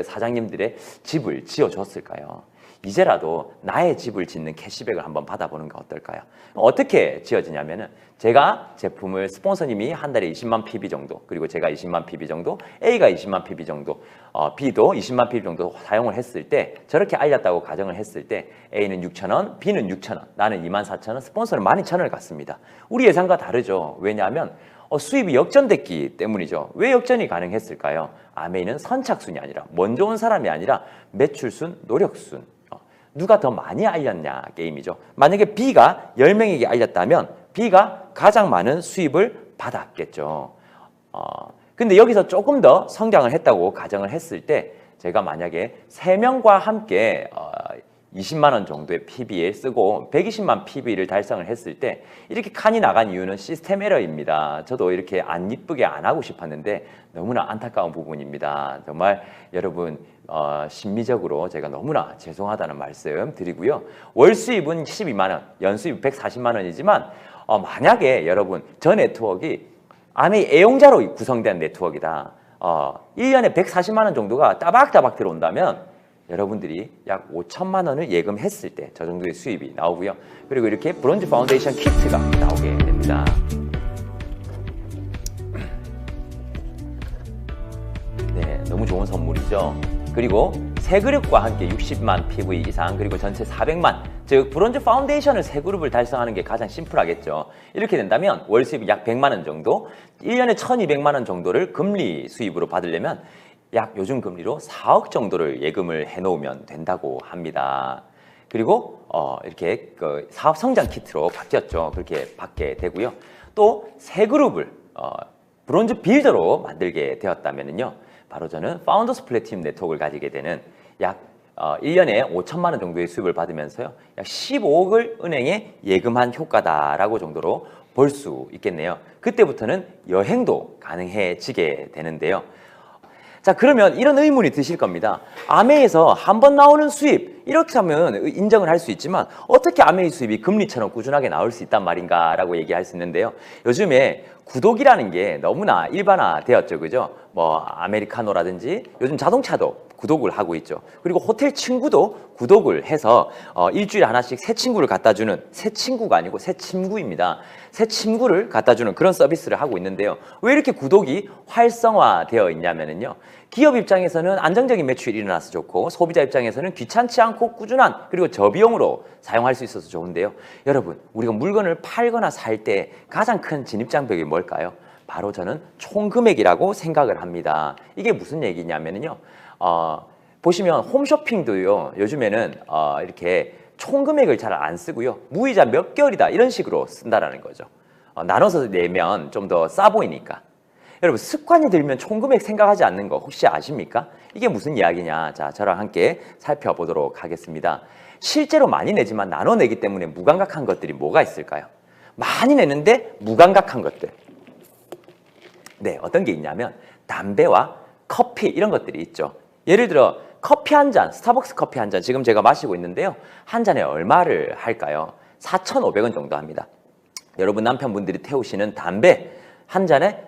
사장님들의 집을 지어줬을까요? 이제라도 나의 집을 짓는 캐시백을 한번 받아보는 거 어떨까요? 어떻게 지어지냐면은 제가 제품을 스폰서님이 한 달에 20만 PB 정도, 그리고 제가 20만 PB 정도, A가 20만 PB 정도, B도 20만 PB 정도 사용을 했을 때, 저렇게 알렸다고 가정을 했을 때 A는 6,000원, B는 6,000원, 나는 24,000원, 스폰서는 12,000원을 갖습니다. 우리 예상과 다르죠. 왜냐하면 수입이 역전됐기 때문이죠. 왜 역전이 가능했을까요? 아메이는 선착순이 아니라, 먼저 온 사람이 아니라 매출순, 노력순, 누가 더 많이 알렸냐 게임이죠. 만약에 B가 10명에게 알렸다면 B가 가장 많은 수입을 받았겠죠. 근데 여기서 조금 더 성장을 했다고 가정을 했을 때 제가 만약에 3명과 함께 20만 원 정도의 PB에 쓰고 120만 PB를 달성을 했을 때 이렇게 칸이 나간 이유는 시스템 에러입니다. 저도 이렇게 안 이쁘게 안 하고 싶었는데 너무나 안타까운 부분입니다. 정말 여러분 심미적으로 제가 너무나 죄송하다는 말씀 드리고요. 월 수입은 12만 원, 연 수입 140만 원이지만 만약에 여러분 저 네트워크가 아메이 애용자로 구성된 네트워크이다. 1년에 140만 원 정도가 따박따박 들어온다면 여러분들이 약 5천만 원을 예금했을 때 저 정도의 수입이 나오고요. 그리고 이렇게 브론즈 파운데이션 키트가 나오게 됩니다. 네, 너무 좋은 선물이죠. 그리고 세 그룹과 함께 60만 PV 이상, 그리고 전체 400만, 즉 브론즈 파운데이션을 세 그룹을 달성하는 게 가장 심플하겠죠. 이렇게 된다면 월 수입이 약 100만 원 정도, 1년에 1200만 원 정도를 금리 수입으로 받으려면 약 요즘 금리로 4억 정도를 예금을 해놓으면 된다고 합니다. 그리고 이렇게 그 사업 성장 키트로 바뀌었죠. 그렇게 받게 되고요. 또 세 그룹을 브론즈 빌더로 만들게 되었다면요. 바로 저는 파운더스 플래티넘 네트워크를 가지게 되는 약 1년에 5천만 원 정도의 수입을 받으면서요. 약 15억을 은행에 예금한 효과다라고 정도로 볼 수 있겠네요. 그때부터는 여행도 가능해지게 되는데요. 자, 그러면 이런 의문이 드실 겁니다. 아메이에서 한 번 나오는 수입, 이렇게 하면 인정을 할 수 있지만 어떻게 아메이 수입이 금리처럼 꾸준하게 나올 수 있단 말인가 라고 얘기할 수 있는데요. 요즘에 구독이라는 게 너무나 일반화되었죠. 그죠? 뭐 아메리카노라든지 요즘 자동차도 구독을 하고 있죠. 그리고 호텔 친구도 구독을 해서 일주일에 하나씩 새 친구를 갖다 주는, 새 친구가 아니고 새 친구입니다. 새 친구를 갖다 주는 그런 서비스를 하고 있는데요. 왜 이렇게 구독이 활성화되어 있냐면요. 기업 입장에서는 안정적인 매출이 일어나서 좋고, 소비자 입장에서는 귀찮지 않고 꾸준한, 그리고 저비용으로 사용할 수 있어서 좋은데요. 여러분, 우리가 물건을 팔거나 살 때 가장 큰 진입장벽이 뭘까요? 바로 저는 총금액이라고 생각을 합니다. 이게 무슨 얘기냐면요. 보시면 홈쇼핑도요. 요즘에는 이렇게 총금액을 잘 안 쓰고요. 무이자 몇 개월이다 이런 식으로 쓴다라는 거죠. 나눠서 내면 좀 더 싸 보이니까. 여러분, 습관이 들면 총금액 생각하지 않는 거 혹시 아십니까? 이게 무슨 이야기냐? 자, 저랑 함께 살펴보도록 하겠습니다. 실제로 많이 내지만 나눠내기 때문에 무감각한 것들이 뭐가 있을까요? 많이 내는데 무감각한 것들. 네, 어떤 게 있냐면 담배와 커피 이런 것들이 있죠. 예를 들어 커피 한 잔, 스타벅스 커피 한 잔 지금 제가 마시고 있는데요. 한 잔에 얼마를 할까요? 4,500원 정도 합니다. 여러분 남편분들이 태우시는 담배 한 잔에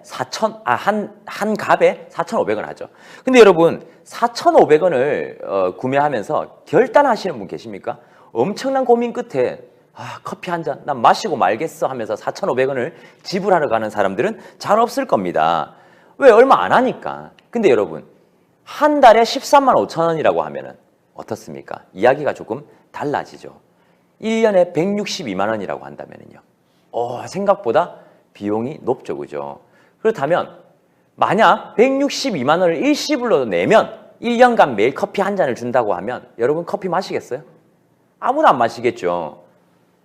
한 갑에 4,500원 하죠. 근데 여러분 4,500원을 구매하면서 결단하시는 분 계십니까? 엄청난 고민 끝에 커피 한 잔 난 마시고 말겠어 하면서 4,500원을 지불하러 가는 사람들은 잘 없을 겁니다. 왜? 얼마 안 하니까. 근데 여러분 한 달에 13만 5천 원이라고 하면은 어떻습니까? 이야기가 조금 달라지죠. 1년에 162만 원이라고 한다면요. 생각보다 비용이 높죠. 그죠? 그렇다면 만약 162만 원을 일시불로 내면 1년간 매일 커피 한 잔을 준다고 하면 여러분 커피 마시겠어요? 아무나 안 마시겠죠.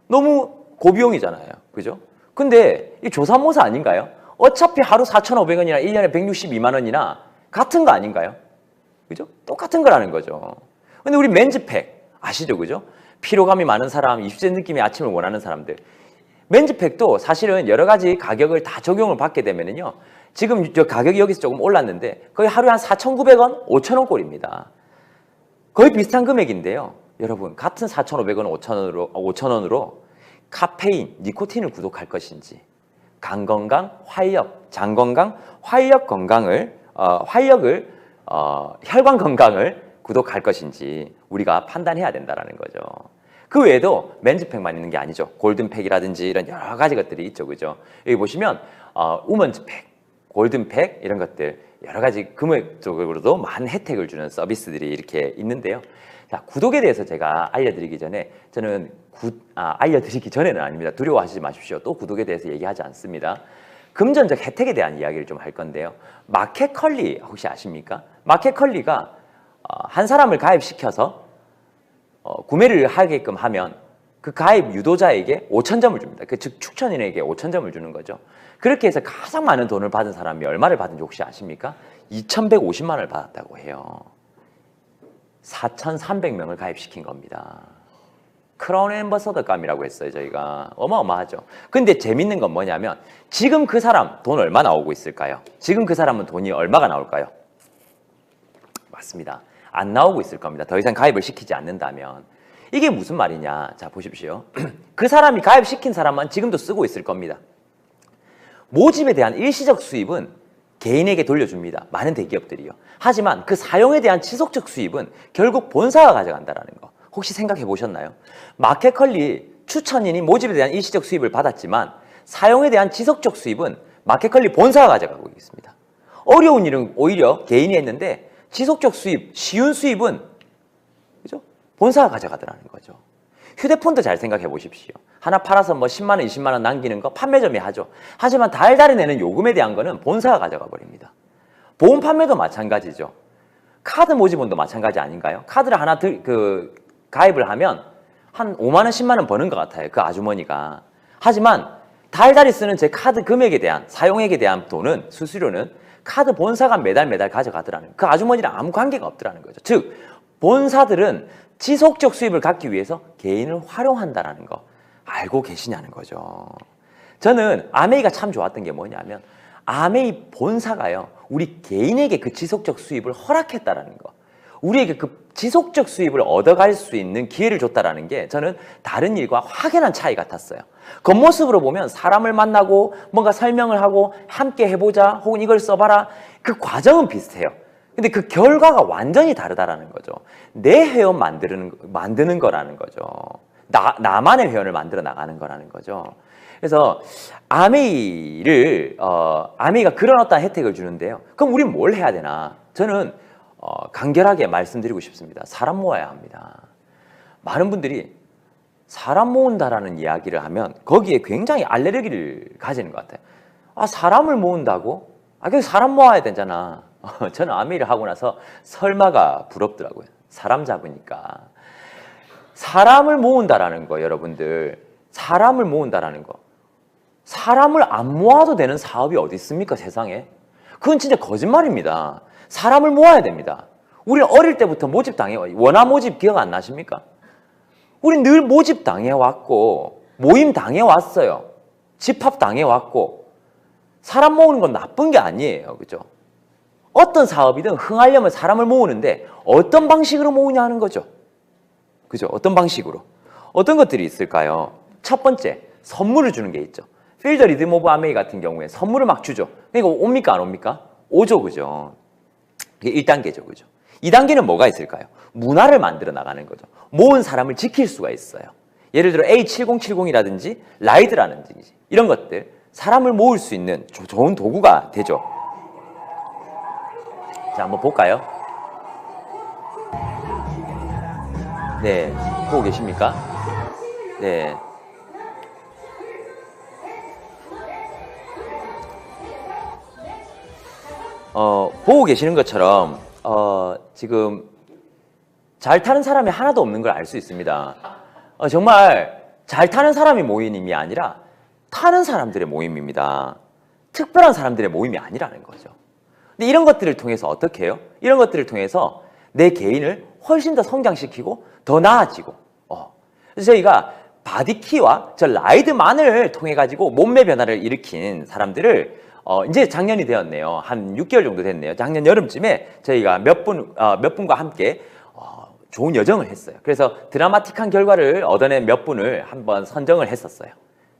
너무 고비용이잖아요. 그죠? 근데 이 조삼모사 아닌가요? 어차피 하루 4,500원이나 1년에 162만 원이나 같은 거 아닌가요? 그죠? 똑같은 거라는 거죠. 근데 우리 맨즈팩 아시죠? 그죠? 피로감이 많은 사람, 20세 느낌의 아침을 원하는 사람들. 맨즈팩도 사실은 여러 가지 가격을 다 적용을 받게 되면은요. 지금 저 가격이 여기서 조금 올랐는데 거의 하루에 한 4,900원, 5,000원 꼴입니다. 거의 비슷한 금액인데요. 여러분 같은 4,500원, 5,000원으로 카페인, 니코틴을 구독할 것인지 간 건강, 활력, 장 건강, 활력 건강을 혈관 건강을 구독할 것인지 우리가 판단해야 된다는 거죠. 그 외에도 맨즈팩만 있는 게 아니죠. 골든팩이라든지 이런 여러 가지 것들이 있죠. 그죠? 여기 보시면 우먼즈팩, 골든팩 이런 것들 여러 가지 금액적으로도 많은 혜택을 주는 서비스들이 이렇게 있는데요. 자, 구독에 대해서 제가 알려드리기 전에 저는 알려드리기 전에는 아닙니다. 두려워하시지 마십시오. 또 구독에 대해서 얘기하지 않습니다. 금전적 혜택에 대한 이야기를 좀 할 건데요. 마켓컬리 혹시 아십니까? 마켓컬리가 한 사람을 가입시켜서 구매를 하게끔 하면 그 가입 유도자에게 5,000점을 줍니다. 즉 추천인에게 5,000점을 주는 거죠. 그렇게 해서 가장 많은 돈을 받은 사람이 얼마를 받은지 혹시 아십니까? 2,150만 원을 받았다고 해요. 4,300명을 가입시킨 겁니다. 크라운 앰버서더감이라고 했어요. 저희가 어마어마하죠. 근데 재밌는 건 뭐냐면 지금 그 사람 돈 얼마 나오고 있을까요? 지금 그 사람은 돈이 얼마가 나올까요? 맞습니다. 안 나오고 있을 겁니다. 더 이상 가입을 시키지 않는다면. 이게 무슨 말이냐? 자, 보십시오. 그 사람이 가입시킨 사람만 지금도 쓰고 있을 겁니다. 모집에 대한 일시적 수입은 개인에게 돌려줍니다. 많은 대기업들이요. 하지만 그 사용에 대한 지속적 수입은 결국 본사가 가져간다는 거. 혹시 생각해 보셨나요? 마켓컬리 추천인이 모집에 대한 일시적 수입을 받았지만 사용에 대한 지속적 수입은 마켓컬리 본사가 가져가고 있습니다. 어려운 일은 오히려 개인이 했는데 지속적 수입, 쉬운 수입은 그죠? 본사가 가져가더라는 거죠. 휴대폰도 잘 생각해 보십시오. 하나 팔아서 뭐 10만 원, 20만 원 남기는 거 판매점이 하죠. 하지만 달달이 내는 요금에 대한 거는 본사가 가져가 버립니다. 보험 판매도 마찬가지죠. 카드 모집원도 마찬가지 아닌가요? 카드를 하나 가입을 하면 한 5만 원, 10만 원 버는 것 같아요. 그 아주머니가. 하지만 달달이 쓰는 제 카드 금액에 대한 사용액에 대한 돈은 수수료는 카드 본사가 매달 가져가더라는 그 아주머니랑 아무 관계가 없더라는 거죠. 즉 본사들은 지속적 수입을 갖기 위해서 개인을 활용한다라는 거 알고 계시냐는 거죠. 저는 아메이가 참 좋았던 게 뭐냐면 아메이 본사가요 우리 개인에게 그 지속적 수입을 허락했다라는 거, 우리에게 그 지속적 수입을 얻어갈 수 있는 기회를 줬다라는 게 저는 다른 일과 확연한 차이 같았어요. 겉모습으로 보면 사람을 만나고 뭔가 설명을 하고 함께 해보자 혹은 이걸 써봐라, 그 과정은 비슷해요. 근데 그 결과가 완전히 다르다라는 거죠. 내 회원 만드는 거라는 거죠. 나만의 회원을 만들어 나가는 거라는 거죠. 그래서 아메이가 그런 어떤 혜택을 주는데요. 그럼 우린 뭘 해야 되나? 저는 간결하게 말씀드리고 싶습니다. 사람 모아야 합니다. 많은 분들이 사람 모은다라는 이야기를 하면 거기에 굉장히 알레르기를 가지는 것 같아요. 아, 사람을 모은다고? 아, 그래서 사람 모아야 되잖아. 저는 아메이를 하고 나서 설마가 부럽더라고요. 사람 잡으니까. 사람을 모은다라는 거, 여러분들. 사람을 모은다라는 거. 사람을 안 모아도 되는 사업이 어디 있습니까, 세상에? 그건 진짜 거짓말입니다. 사람을 모아야 됩니다. 우리는 어릴 때부터 모집당해요. 원화 모집 기억 안 나십니까? 우린 늘 모집 당해왔고 모임 당해왔어요. 집합 당해왔고 사람 모으는 건 나쁜 게 아니에요. 그죠? 어떤 사업이든 흥하려면 사람을 모으는데 어떤 방식으로 모으냐 하는 거죠. 그죠? 어떤 방식으로. 어떤 것들이 있을까요? 첫 번째, 선물을 주는 게 있죠. 필더 리듬 오브 아메이 같은 경우에 선물을 막 주죠. 그러니까 옵니까 안 옵니까? 오죠. 그죠? 이게 1단계죠. 그죠? 2단계는 뭐가 있을까요? 문화를 만들어 나가는 거죠. 모은 사람을 지킬 수가 있어요. 예를 들어 A7070이라든지 라이드라든지 이런 것들 사람을 모을 수 있는 좋은 도구가 되죠. 자, 한번 볼까요? 네, 보고 계십니까? 네. 보고 계시는 것처럼 지금 잘 타는 사람이 하나도 없는 걸 알 수 있습니다. 정말 잘 타는 사람이 모임이 아니라 타는 사람들의 모임입니다. 특별한 사람들의 모임이 아니라는 거죠. 근데 이런 것들을 통해서 어떻게 해요? 이런 것들을 통해서 내 개인을 훨씬 더 성장시키고 더 나아지고 그래서 저희가 바디키와 저 라이드만을 통해 가지고 몸매 변화를 일으킨 사람들을 이제 작년이 되었네요. 한 6개월 정도 됐네요. 작년 여름쯤에 저희가 몇 분과 함께 좋은 여정을 했어요. 그래서 드라마틱한 결과를 얻어낸 몇 분을 한번 선정을 했었어요.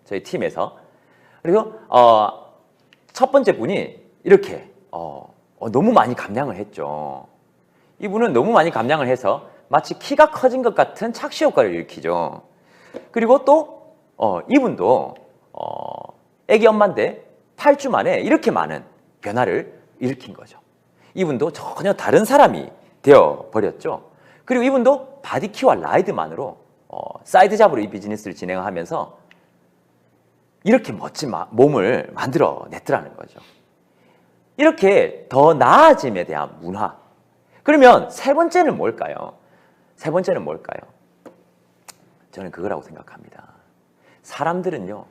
저희 팀에서. 그리고 첫 번째 분이 이렇게 너무 많이 감량을 했죠. 이분은 너무 많이 감량을 해서 마치 키가 커진 것 같은 착시 효과를 일으키죠. 그리고 또 이분도 애기 엄마인데 8주 만에 이렇게 많은 변화를 일으킨 거죠. 이분도 전혀 다른 사람이 되어버렸죠. 그리고 이분도 바디키와 라이드만으로 사이드 잡으로 이 비즈니스를 진행하면서 이렇게 멋진 몸을 만들어냈더라는 거죠. 이렇게 더 나아짐에 대한 문화. 그러면 세 번째는 뭘까요? 세 번째는 뭘까요? 저는 그거라고 생각합니다. 사람들은요,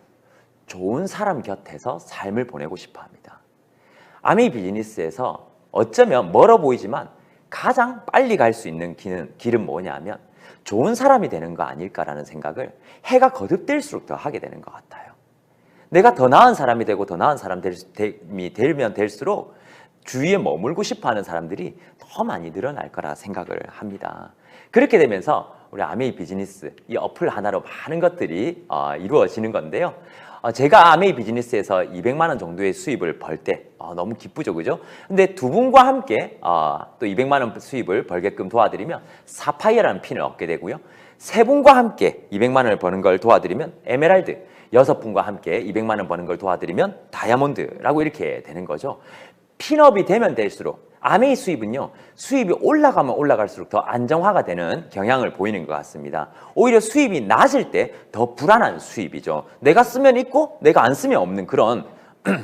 좋은 사람 곁에서 삶을 보내고 싶어 합니다. 아메이 비즈니스에서 어쩌면 멀어 보이지만 가장 빨리 갈 수 있는 길은 뭐냐면 좋은 사람이 되는 거 아닐까라는 생각을 해가 거듭될수록 더 하게 되는 것 같아요. 내가 더 나은 사람이 되고 더 나은 사람이 되면 될수록 주위에 머물고 싶어하는 사람들이 더 많이 늘어날 거라 생각을 합니다. 그렇게 되면서 우리 아메이 비즈니스, 이 어플 하나로 많은 것들이 이루어지는 건데요. 제가 아메이 비즈니스에서 200만 원 정도의 수입을 벌 때 너무 기쁘죠, 그죠? 근데 두 분과 함께 또 200만 원 수입을 벌게끔 도와드리면 사파이어라는 핀을 얻게 되고요. 세 분과 함께 200만 원을 버는 걸 도와드리면 에메랄드, 6분과 함께 200만 원 버는 걸 도와드리면 다이아몬드라고 이렇게 되는 거죠. 핀업이 되면 될수록 아메이 수입은요, 수입이 올라가면 올라갈수록 더 안정화가 되는 경향을 보이는 것 같습니다. 오히려 수입이 낮을 때 더 불안한 수입이죠. 내가 쓰면 있고 내가 안 쓰면 없는 그런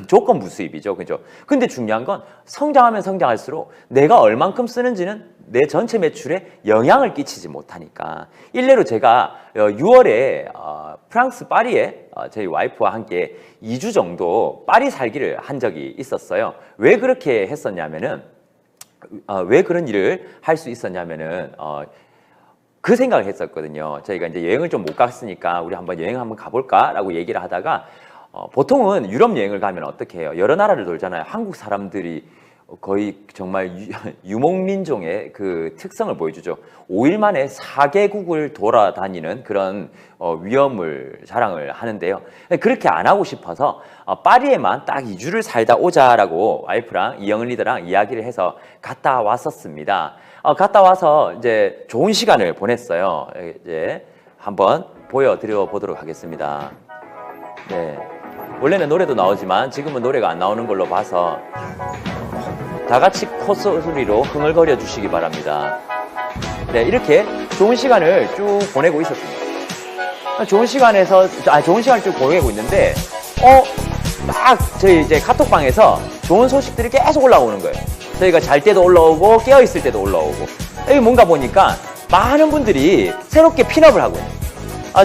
조건부 수입이죠. 그죠? 근데 중요한 건 성장하면 성장할수록 내가 얼만큼 쓰는지는 내 전체 매출에 영향을 끼치지 못하니까. 일례로 제가 6월에 프랑스 파리에 저희 와이프와 함께 2주 정도 파리 살기를 한 적이 있었어요. 왜 그렇게 했었냐면은 왜 그런 일을 할 수 있었냐면은 그 생각을 했었거든요. 저희가 이제 여행을 좀 못 갔으니까 우리 한번 여행 한번 가볼까라고 얘기를 하다가 보통은 유럽 여행을 가면 어떻게 해요? 여러 나라를 돌잖아요. 한국 사람들이 거의 정말 유목민종의 그 특성을 보여주죠. 5일 만에 4개국을 돌아다니는 그런 위엄을 자랑을 하는데요. 그렇게 안 하고 싶어서 파리에만 딱 2주를 살다 오자라고 와이프랑 이영은 리더랑 이야기를 해서 갔다 왔었습니다. 갔다 와서 이제 좋은 시간을 보냈어요. 이제 한번 보여드려 보도록 하겠습니다. 네. 원래는 노래도 나오지만 지금은 노래가 안 나오는 걸로 봐서 다 같이 콧소리로 흥얼거려 주시기 바랍니다. 네, 이렇게 좋은 시간을 쭉 보내고 있었습니다. 좋은 시간을 쭉 보내고 있는데, 막 저희 이제 카톡방에서 좋은 소식들이 계속 올라오는 거예요. 저희가 잘 때도 올라오고, 깨어있을 때도 올라오고. 여기 뭔가 보니까 많은 분들이 새롭게 핀업을 하고 있는 거예요.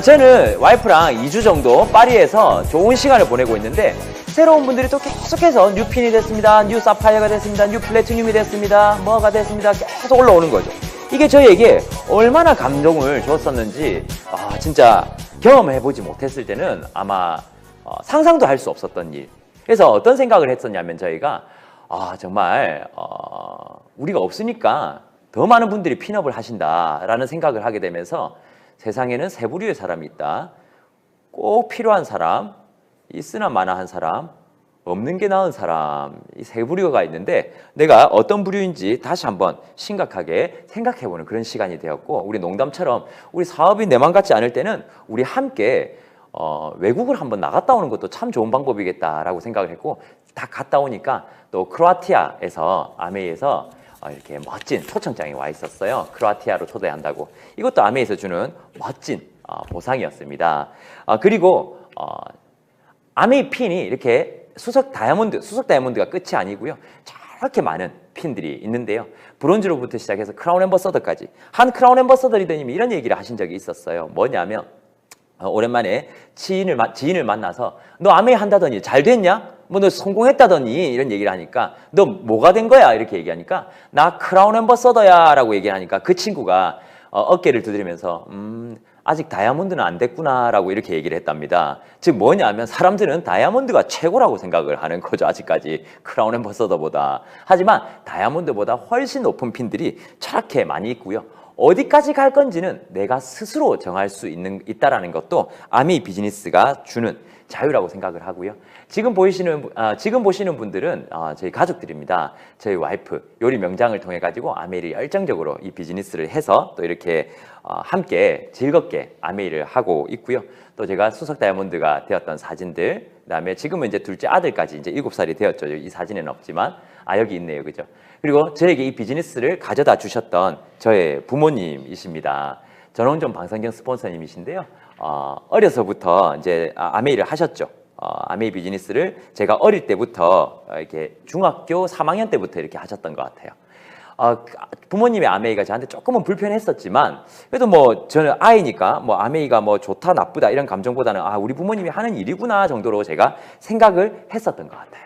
저는 와이프랑 2주 정도 파리에서 좋은 시간을 보내고 있는데, 새로운 분들이 또 계속해서 뉴핀이 됐습니다. 뉴 사파이어가 됐습니다. 뉴 플래티늄이 됐습니다. 뭐가 됐습니다. 계속 올라오는 거죠. 이게 저희에게 얼마나 감동을 줬었는지 진짜 경험해보지 못했을 때는 아마 상상도 할 수 없었던 일. 그래서 어떤 생각을 했었냐면 저희가 정말 우리가 없으니까 더 많은 분들이 핀업을 하신다라는 생각을 하게 되면서 세상에는 세 부류의 사람이 있다. 꼭 필요한 사람, 있으나 마나한 사람, 없는 게 나은 사람, 이 세 부류가 있는데 내가 어떤 부류인지 다시 한번 심각하게 생각해보는 그런 시간이 되었고, 우리 농담처럼 우리 사업이 내 맘 같지 않을 때는 우리 함께 외국을 한번 나갔다 오는 것도 참 좋은 방법이겠다라고 생각을 했고, 다 갔다 오니까 또 크로아티아에서 아메이에서 이렇게 멋진 초청장이 와 있었어요. 크로아티아로 초대한다고. 이것도 아메이에서 주는 멋진 보상이었습니다. 그리고 아메이 핀이 이렇게 수석 다이아몬드가 끝이 아니고요. 저렇게 많은 핀들이 있는데요. 브론즈로부터 시작해서 크라운 앰버서더까지. 한 크라운 앰버서더 리더님이 이런 얘기를 하신 적이 있었어요. 뭐냐면 오랜만에 지인을 만나서 너 아메이 한다더니 잘 됐냐? 뭐 너 성공했다더니 이런 얘기를 하니까 너 뭐가 된 거야? 이렇게 얘기하니까 나 크라운 앰버서더야 라고 얘기하니까 그 친구가 어깨를 두드리면서 아직 다이아몬드는 안 됐구나 라고 이렇게 얘기를 했답니다. 즉 뭐냐면 사람들은 다이아몬드가 최고라고 생각을 하는 거죠. 아직까지 크라운 앰버서더보다. 하지만 다이아몬드보다 훨씬 높은 핀들이 저렇게 많이 있고요. 어디까지 갈 건지는 내가 스스로 정할 수 있다라는 것도 아메이 비즈니스가 주는 자유라고 생각을 하고요. 지금 보시는 분들은 저희 가족들입니다. 저희 와이프 요리 명장을 통해 가지고 아메이를 열정적으로 이 비즈니스를 해서 또 이렇게 함께 즐겁게 아메이를 하고 있고요. 또 제가 수석 다이아몬드가 되었던 사진들, 그다음에 지금은 이제 둘째 아들까지 이제 7살이 되었죠. 이 사진에는 없지만 여기 있네요, 그죠? 그리고 저에게 이 비즈니스를 가져다 주셨던 저의 부모님이십니다. 전원종 방산경 스폰서님이신데요. 어려서부터 이제 아메이를 하셨죠. 아메이 비즈니스를 제가 어릴 때부터 이렇게 중학교 3학년 때부터 이렇게 하셨던 것 같아요. 부모님의 아메이가 저한테 조금은 불편했었지만 그래도 뭐 저는 아이니까 뭐 아메이가 뭐 좋다 나쁘다 이런 감정보다는 우리 부모님이 하는 일이구나 정도로 제가 생각을 했었던 것 같아요.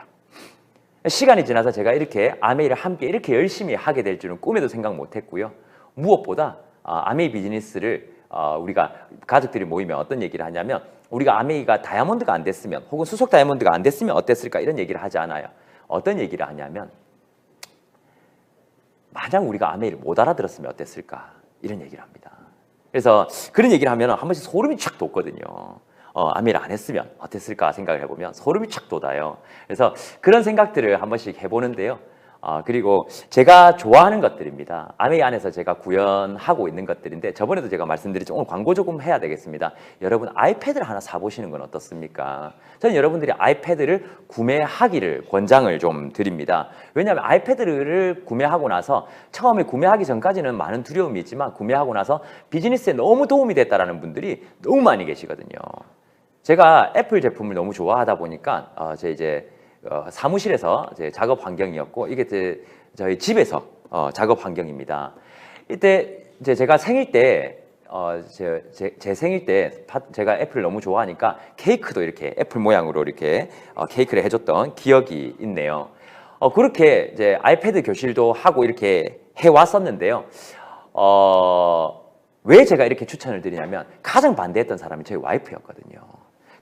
시간이 지나서 제가 이렇게 아메이를 함께 이렇게 열심히 하게 될 줄은 꿈에도 생각 못했고요. 무엇보다 아메이 비즈니스를 우리가 가족들이 모이면 어떤 얘기를 하냐면 우리가 아메이가 다이아몬드가 안 됐으면 혹은 수석 다이아몬드가 안 됐으면 어땠을까 이런 얘기를 하지 않아요. 어떤 얘기를 하냐면 만약 우리가 아메이를 못 알아들었으면 어땠을까 이런 얘기를 합니다. 그래서 그런 얘기를 하면 한 번씩 소름이 쫙 돋거든요. 아메이를 안 했으면 어땠을까 생각을 해보면 소름이 쫙 돋아요. 그래서 그런 생각들을 한 번씩 해보는데요. 그리고 제가 좋아하는 것들입니다. 아메이 안에서 제가 구현하고 있는 것들인데 저번에도 제가 말씀드렸죠. 오늘 광고 조금 해야 되겠습니다. 여러분 아이패드를 하나 사보시는 건 어떻습니까? 저는 여러분들이 아이패드를 구매하기를 권장을 좀 드립니다. 왜냐하면 아이패드를 구매하고 나서 처음에 구매하기 전까지는 많은 두려움이 있지만 구매하고 나서 비즈니스에 너무 도움이 됐다라는 분들이 너무 많이 계시거든요. 제가 애플 제품을 너무 좋아하다 보니까 제 이제 사무실에서 제 작업 환경이었고 이게 저희 집에서 작업 환경입니다. 이때 이제 제가 생일 때 제 생일 때 제가 애플을 너무 좋아하니까 케이크도 이렇게 애플 모양으로 이렇게 케이크를 해줬던 기억이 있네요. 그렇게 이제 아이패드 교실도 하고 이렇게 해왔었는데요. 왜 제가 이렇게 추천을 드리냐면 가장 반대했던 사람이 저희 와이프였거든요.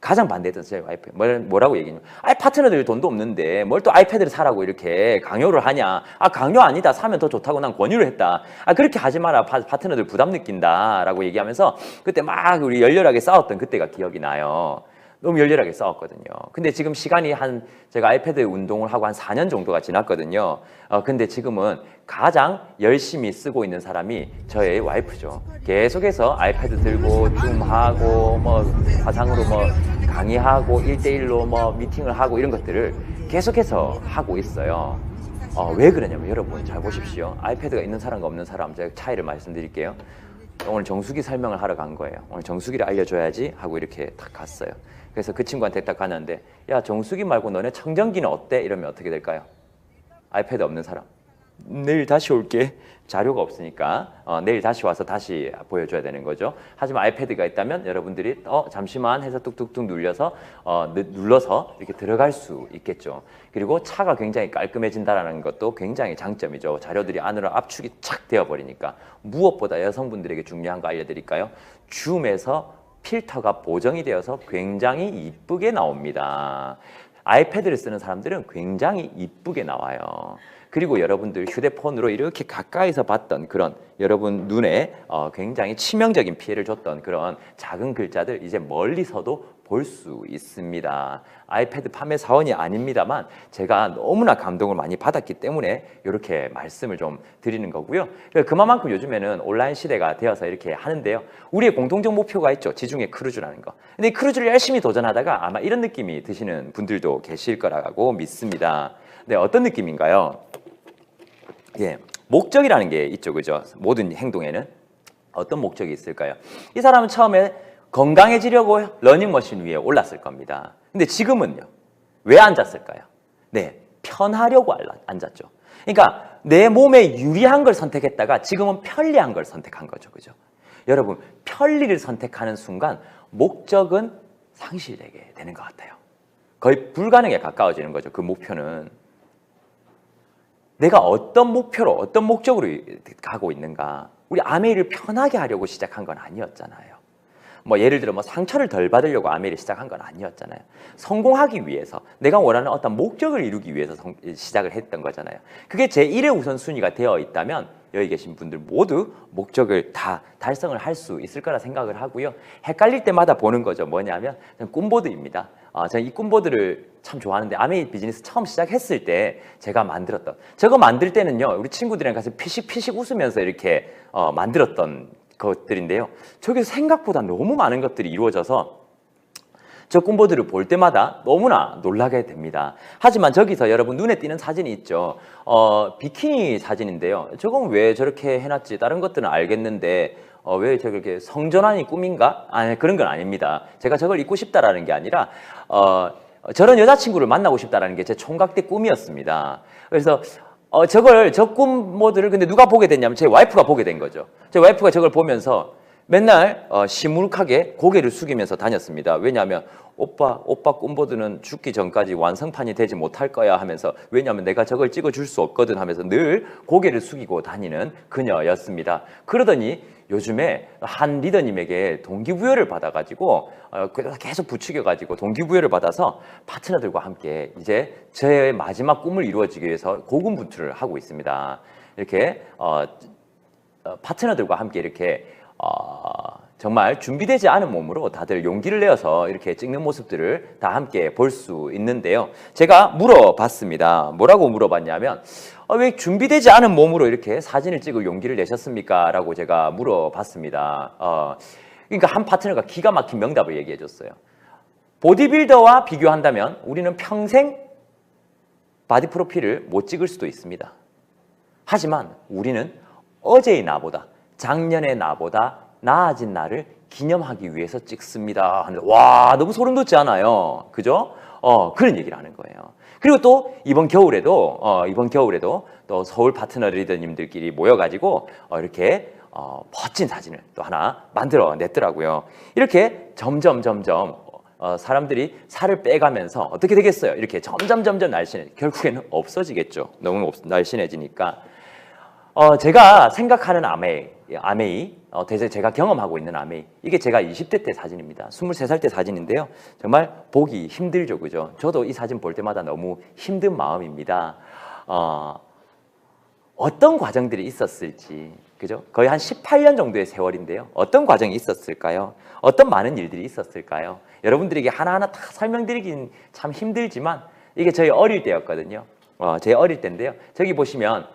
가장 반대했던 저희 와이프. 뭐라고 얘기했냐면 파트너들 돈도 없는데 뭘 또 아이패드를 사라고 이렇게 강요를 하냐. 강요 아니다. 사면 더 좋다고 난 권유를 했다. 그렇게 하지 마라. 파트너들 부담 느낀다 라고 얘기하면서 그때 막 우리 열렬하게 싸웠던 그때가 기억이 나요. 너무 열렬하게 싸웠거든요. 근데 지금 시간이 제가 아이패드 운동을 하고 한 4년 정도가 지났거든요. 근데 지금은 가장 열심히 쓰고 있는 사람이 저의 와이프죠. 계속해서 아이패드 들고 줌하고 뭐 화상으로 뭐 강의하고 1대1로 뭐 미팅을 하고 이런 것들을 계속해서 하고 있어요. 왜 그러냐면 여러분 잘 보십시오. 아이패드가 있는 사람과 없는 사람 제가 차이를 말씀드릴게요. 오늘 정수기 설명을 하러 간 거예요. 오늘 정수기를 알려줘야지 하고 이렇게 딱 갔어요. 그래서 그 친구한테 딱 가는데 야 정수기 말고 너네 청정기는 어때? 이러면 어떻게 될까요? 아이패드 없는 사람 내일 다시 올게. 자료가 없으니까 내일 다시 와서 다시 보여줘야 되는 거죠. 하지만 아이패드가 있다면 여러분들이 잠시만 해서 뚝뚝뚝 눌러서 이렇게 들어갈 수 있겠죠. 그리고 차가 굉장히 깔끔해진다는 것도 굉장히 장점이죠. 자료들이 안으로 압축이 착 되어버리니까. 무엇보다 여성분들에게 중요한 거 알려드릴까요? 줌에서 필터가 보정이 되어서 굉장히 이쁘게 나옵니다. 아이패드를 쓰는 사람들은 굉장히 이쁘게 나와요. 그리고 여러분들 휴대폰으로 이렇게 가까이서 봤던 그런 여러분 눈에 굉장히 치명적인 피해를 줬던 그런 작은 글자들 이제 멀리서도 볼 수 있습니다. 아이패드 판매 사원이 아닙니다만 제가 너무나 감동을 많이 받았기 때문에 이렇게 말씀을 좀 드리는 거고요. 그만큼 요즘에는 온라인 시대가 되어서 이렇게 하는데요. 우리의 공통적 목표가 있죠. 지중해 크루즈라는 거. 근데 이 크루즈를 열심히 도전하다가 아마 이런 느낌이 드시는 분들도 계실 거라고 믿습니다. 네, 어떤 느낌인가요? 예, 목적이라는 게 있죠. 그죠? 모든 행동에는 어떤 목적이 있을까요? 이 사람은 처음에 건강해지려고 러닝머신 위에 올랐을 겁니다. 근데 지금은요? 왜 앉았을까요? 네, 편하려고 앉았죠. 그러니까 내 몸에 유리한 걸 선택했다가 지금은 편리한 걸 선택한 거죠. 그죠? 여러분, 편리를 선택하는 순간 목적은 상실되게 되는 것 같아요. 거의 불가능에 가까워지는 거죠. 그 목표는. 내가 어떤 목표로, 어떤 목적으로 가고 있는가. 우리 아메이를 편하게 하려고 시작한 건 아니었잖아요. 뭐 예를 들어 뭐 상처를 덜 받으려고 아메이를 시작한 건 아니었잖아요. 성공하기 위해서 내가 원하는 어떤 목적을 이루기 위해서 시작을 했던 거잖아요. 그게 제1의 우선순위가 되어 있다면 여기 계신 분들 모두 목적을 다 달성을 할 수 있을 거라 생각을 하고요. 헷갈릴 때마다 보는 거죠. 뭐냐면 꿈보드입니다. 저는 이 꿈보드를 참 좋아하는데 아메이 비즈니스 처음 시작했을 때 제가 만들었던 저거 만들 때는요. 우리 친구들이랑 같이 피식피식 웃으면서 이렇게 만들었던 것들인데요. 저기서 생각보다 너무 많은 것들이 이루어져서 저 꿈보드를 볼 때마다 너무나 놀라게 됩니다. 하지만 저기서 여러분 눈에 띄는 사진이 있죠. 비키니 사진인데요. 저건 왜 저렇게 해놨지? 다른 것들은 알겠는데 왜 저렇게 성전환이 꿈인가? 아니, 그런 건 아닙니다. 제가 저걸 입고 싶다라는 게 아니라 저런 여자친구를 만나고 싶다라는 게 제 총각 때 꿈이었습니다. 그래서 저 꿈모드를 근데 누가 보게 됐냐면 제 와이프가 보게 된 거죠. 제 와이프가 저걸 보면서 맨날 시무룩하게 고개를 숙이면서 다녔습니다. 왜냐하면 오빠 꿈보드는 죽기 전까지 완성판이 되지 못할 거야 하면서 왜냐하면 내가 저걸 찍어줄 수 없거든 하면서 늘 고개를 숙이고 다니는 그녀였습니다. 그러더니 요즘에 한 리더님에게 동기부여를 받아가지고 계속 부추겨가지고 동기부여를 받아서 파트너들과 함께 이제 제 마지막 꿈을 이루어지기 위해서 고군분투를 하고 있습니다. 이렇게 파트너들과 함께 이렇게 정말 준비되지 않은 몸으로 다들 용기를 내어서 이렇게 찍는 모습들을 다 함께 볼 수 있는데요. 제가 물어봤습니다. 뭐라고 물어봤냐면 왜 준비되지 않은 몸으로 이렇게 사진을 찍을 용기를 내셨습니까? 라고 제가 물어봤습니다. 그러니까 한 파트너가 기가 막힌 명답을 얘기해 줬어요. 보디빌더와 비교한다면 우리는 평생 바디 프로필을 못 찍을 수도 있습니다. 하지만 우리는 어제의 나보다 작년의 나보다 나아진 나를 기념하기 위해서 찍습니다. 와, 너무 소름 돋지 않아요? 그죠? 그런 얘기를 하는 거예요. 그리고 또 이번 겨울에도 또 서울 파트너 리더님들끼리 모여가지고 이렇게 멋진 사진을 또 하나 만들어 냈더라고요. 이렇게 점점 사람들이 살을 빼가면서 어떻게 되겠어요? 이렇게 점점 날씬해, 결국에는 없어지겠죠. 너무 날씬해지니까. 제가 생각하는 아메이, 제가 경험하고 있는 아메이, 이게 제가 20대 때 사진입니다. 23살 때 사진인데요. 정말 보기 힘들죠, 그죠? 저도 이 사진 볼 때마다 너무 힘든 마음입니다. 어떤 과정들이 있었을지, 그죠? 거의 한 18년 정도의 세월인데요. 어떤 과정이 있었을까요? 어떤 많은 일들이 있었을까요? 여러분들에게 하나하나 다 설명드리긴 참 힘들지만 이게 저희 어릴 때였거든요. 제 어릴 때인데요. 저기 보시면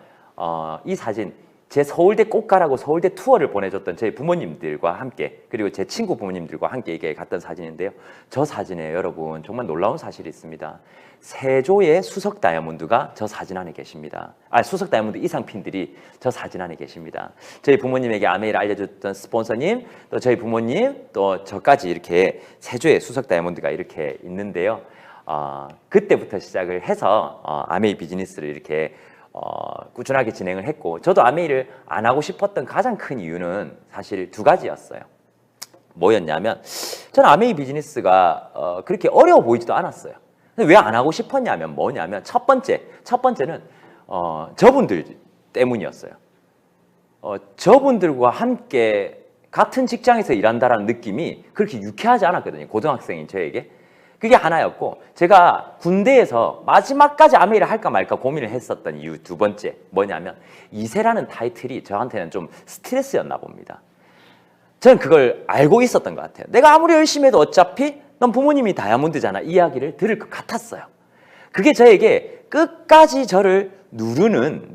이 사진, 제 서울대 꽃가라고 서울대 투어를 보내줬던 저희 부모님들과 함께, 그리고 제 친구 부모님들과 함께 이게 갔던 사진인데요. 저 사진에 여러분 정말 놀라운 사실이 있습니다. 세조의 수석 다이아몬드가 저 사진 안에 계십니다. 수석 다이아몬드 이상핀들이 저 사진 안에 계십니다. 저희 부모님에게 아메이를 알려줬던 스폰서님, 또 저희 부모님, 또 저까지 이렇게 세조의 수석 다이아몬드가 이렇게 있는데요. 그때부터 시작을 해서 아메이 비즈니스를 이렇게 꾸준하게 진행을 했고, 저도 아메이를 안 하고 싶었던 가장 큰 이유는 사실 두 가지였어요. 뭐였냐면, 저는 아메이 비즈니스가 그렇게 어려워 보이지도 않았어요. 왜 안 하고 싶었냐면 뭐냐면, 첫 번째는 저분들 때문이었어요. 저분들과 함께 같은 직장에서 일한다라는 느낌이 그렇게 유쾌하지 않았거든요. 고등학생인 저에게. 그게 하나였고, 제가 군대에서 마지막까지 아메이를 할까 말까 고민을 했었던 이유 두 번째 뭐냐면, 2세라는 타이틀이 저한테는 좀 스트레스였나 봅니다. 저는 그걸 알고 있었던 것 같아요. 내가 아무리 열심히 해도 어차피 넌 부모님이 다이아몬드잖아, 이야기를 들을 것 같았어요. 그게 저에게 끝까지 저를 누르는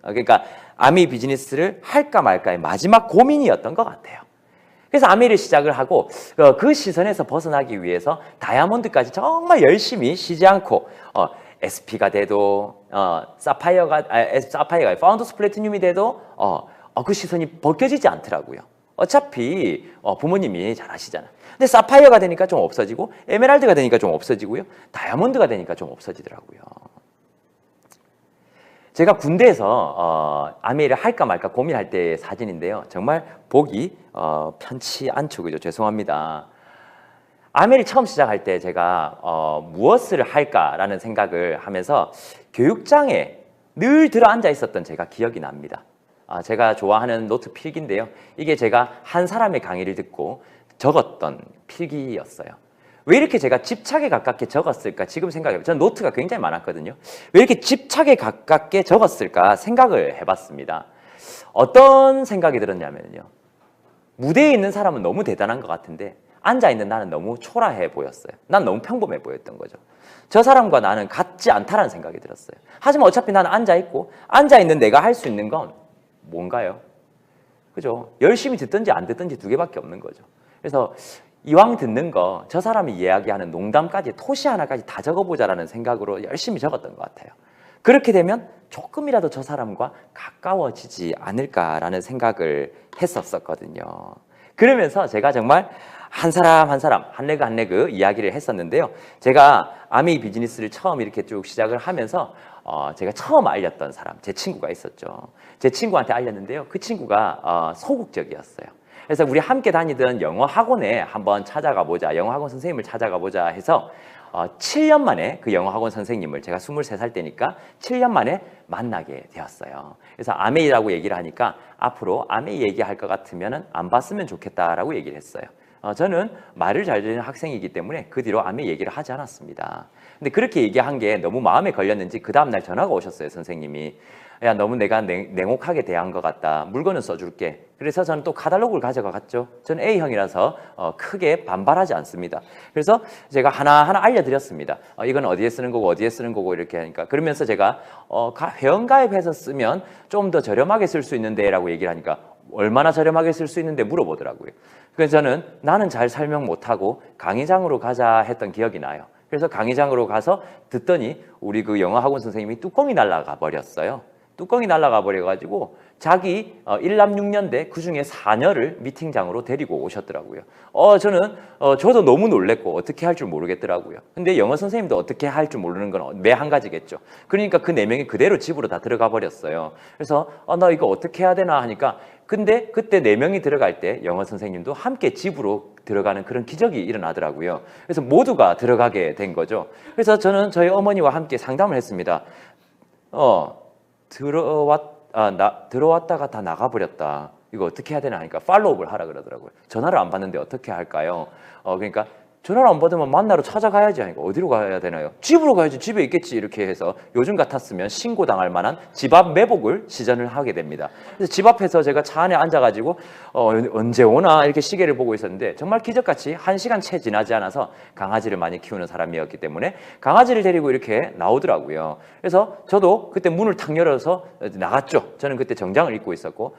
그러니까 아메이 비즈니스를 할까 말까의 마지막 고민이었던 것 같아요. 그래서 아메이를 시작을 하고 그 시선에서 벗어나기 위해서 다이아몬드까지 정말 열심히 쉬지 않고 SP가 돼도 사파이어가 파운더스 플래티늄이 돼도 그 시선이 벗겨지지 않더라고요. 어차피 부모님이 잘 아시잖아. 근데 사파이어가 되니까 좀 없어지고, 에메랄드가 되니까 좀 없어지고요, 다이아몬드가 되니까 좀 없어지더라고요. 제가 군대에서 아메이를 할까 말까 고민할 때의 사진인데요. 정말 보기 편치 않죠, 그죠? 죄송합니다. 아메이를 처음 시작할 때 제가 무엇을 할까라는 생각을 하면서 교육장에 늘 들어앉아 있었던 제가 기억이 납니다. 제가 좋아하는 노트 필기인데요. 이게 제가 한 사람의 강의를 듣고 적었던 필기였어요. 왜 이렇게 제가 집착에 가깝게 적었을까 지금 생각해요. 저는 노트가 굉장히 많았거든요. 왜 이렇게 집착에 가깝게 적었을까 생각을 해봤습니다. 어떤 생각이 들었냐면요, 무대에 있는 사람은 너무 대단한 것 같은데 앉아있는 나는 너무 초라해 보였어요. 난 너무 평범해 보였던 거죠. 저 사람과 나는 같지 않다라는 생각이 들었어요. 하지만 어차피 나는 앉아있고, 앉아있는 내가 할 수 있는 건 뭔가요? 그죠? 열심히 듣든지 안 듣든지 두 개밖에 없는 거죠. 그래서 이왕 듣는 거, 저 사람이 이야기하는 농담까지, 토시 하나까지 다 적어보자라는 생각으로 열심히 적었던 것 같아요. 그렇게 되면 조금이라도 저 사람과 가까워지지 않을까라는 생각을 했었거든요. 그러면서 제가 정말 한 사람 한 레그 이야기를 했었는데요. 제가 아메이 비즈니스를 처음 이렇게 쭉 시작을 하면서 제가 처음 알렸던 사람, 제 친구가 있었죠. 제 친구한테 알렸는데요. 그 친구가 소극적이었어요. 그래서 우리 함께 다니던 영어 학원에 한번 찾아가 보자, 영어 학원 선생님을 찾아가 보자 해서 7년 만에 그 영어 학원 선생님을, 제가 23살 때니까 7년 만에 만나게 되었어요. 그래서 아메이라고 얘기를 하니까 앞으로 아메이 얘기할 것 같으면 안 봤으면 좋겠다라고 얘기를 했어요. 저는 말을 잘 듣는 학생이기 때문에 그 뒤로 아메이 얘기를 하지 않았습니다. 근데 그렇게 얘기한 게 너무 마음에 걸렸는지 그 다음날 전화가 오셨어요. 선생님이. 야, 너무 내가 냉혹하게 대한 것 같다. 물건은 써줄게. 그래서 저는 또 카탈로그를 가져갔죠. 저는 A형이라서 크게 반발하지 않습니다. 그래서 제가 하나하나 알려드렸습니다. 이건 어디에 쓰는 거고 어디에 쓰는 거고 이렇게 하니까. 그러면서 제가 회원가입해서 쓰면 좀 더 저렴하게 쓸 수 있는데 라고 얘기를 하니까 얼마나 저렴하게 쓸 수 있는데 물어보더라고요. 그래서 저는 나는 잘 설명 못하고 강의장으로 가자 했던 기억이 나요. 그래서 강의장으로 가서 듣더니 우리 그 영어 학원 선생님이 뚜껑이 날아가 버렸어요. 뚜껑이 날아가 버려가지고 자기 일남 6년대 그중에 4녀를 미팅장으로 데리고 오셨더라고요. 저도 너무 놀랬고 어떻게 할 줄 모르겠더라고요. 근데 영어 선생님도 어떻게 할 줄 모르는 건 매 한 가지겠죠. 그러니까 그 4명이 그대로 집으로 다 들어가 버렸어요. 그래서 나 이거 어떻게 해야 되나 하니까 근데 그때 4명이 들어갈 때 영어 선생님도 함께 집으로 들어가는 그런 기적이 일어나더라고요. 그래서 모두가 들어가게 된 거죠. 그래서 저는 저희 어머니와 함께 상담을 했습니다. 들어왔다가 다 나가버렸다. 이거 어떻게 해야 되나 하니까 팔로우업을 하라 그러더라고요. 전화를 안 받는데 어떻게 할까요? 그러니까 전화를 안 받으면 만나러 찾아가야지 하니까 어디로 가야 되나요? 집으로 가야지. 집에 있겠지. 이렇게 해서 요즘 같았으면 신고당할 만한 집 앞 매복을 시전을 하게 됩니다. 그래서 집 앞에서 제가 차 안에 앉아가지고 언제 오나 이렇게 시계를 보고 있었는데 정말 기적같이 1시간 채 지나지 않아서 강아지를 많이 키우는 사람이었기 때문에 강아지를 데리고 이렇게 나오더라고요. 그래서 저도 그때 문을 탁 열어서 나갔죠. 저는 그때 정장을 입고 있었고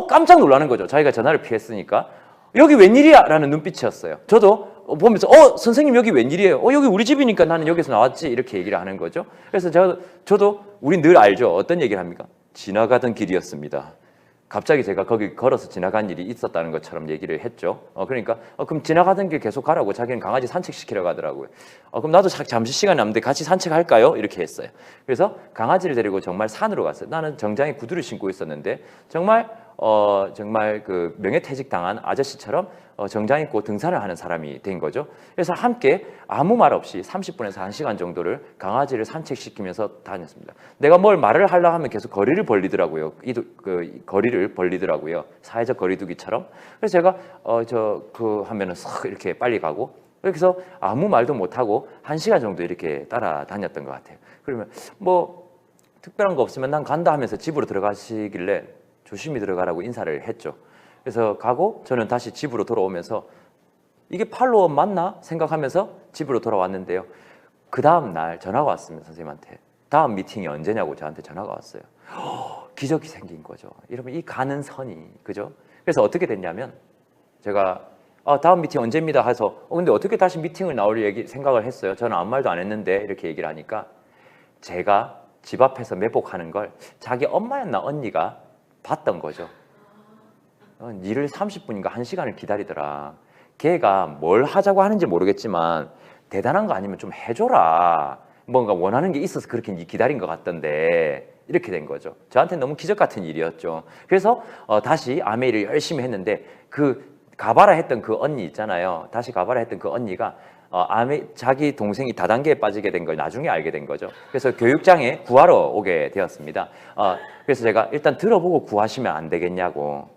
깜짝 놀라는 거죠. 자기가 전화를 피했으니까. 여기 웬일이야? 라는 눈빛이었어요. 저도 보면서 선생님 여기 웬일이에요? 여기 우리 집이니까 나는 여기서 나왔지. 이렇게 얘기를 하는 거죠. 그래서 저도 우린 늘 알죠. 어떤 얘기를 합니까? 지나가던 길이었습니다. 갑자기 제가 거기 걸어서 지나간 일이 있었다는 것처럼 얘기를 했죠. 그러니까 그럼 지나가던 길 계속 가라고. 자기는 강아지 산책시키러 가더라고요. 그럼 나도 잠시 시간 남는데 같이 산책할까요? 이렇게 했어요. 그래서 강아지를 데리고 정말 산으로 갔어요. 나는 정장에 구두를 신고 있었는데 정말 그 명예퇴직 당한 아저씨처럼 정장 입고 등산을 하는 사람이 된 거죠. 그래서 함께 아무 말 없이 30분에서 1시간 정도를 강아지를 산책시키면서 다녔습니다. 내가 뭘 말을 하려고 하면 계속 거리를 벌리더라고요. 거리를 벌리더라고요. 사회적 거리두기처럼. 그래서 제가 하면은 싹 이렇게 빨리 가고 그래서 아무 말도 못하고 1시간 정도 이렇게 따라다녔던 것 같아요. 그러면 뭐 특별한 거 없으면 난 간다 하면서 집으로 들어가시길래 조심히 들어가라고 인사를 했죠. 그래서 가고 저는 다시 집으로 돌아오면서 이게 팔로업 맞나 생각하면서 집으로 돌아왔는데요. 그 다음 날 전화가 왔습니다. 선생님한테. 다음 미팅이 언제냐고 저한테 전화가 왔어요. 기적이 생긴 거죠. 이러면 이 가는 선이 그죠? 그래서 어떻게 됐냐면 제가 다음 미팅 언제입니다 해서 근데 어떻게 다시 미팅을 나올 생각을 했어요. 저는 아무 말도 안 했는데 이렇게 얘기를 하니까 제가 집 앞에서 매복하는 걸 자기 엄마였나 언니가 봤던 거죠. 일을 30분인가 1시간을 기다리더라. 걔가 뭘 하자고 하는지 모르겠지만 대단한 거 아니면 좀 해줘라. 뭔가 원하는 게 있어서 그렇게 기다린 것 같던데 이렇게 된 거죠. 저한테 너무 기적 같은 일이었죠. 그래서 다시 아메이를 열심히 했는데 그 가봐라 했던 그 언니 있잖아요. 다시 가봐라 했던 그 언니가 자기 동생이 다단계에 빠지게 된 걸 나중에 알게 된 거죠. 그래서 교육장에 구하러 오게 되었습니다. 그래서 제가 일단 들어보고 구하시면 안 되겠냐고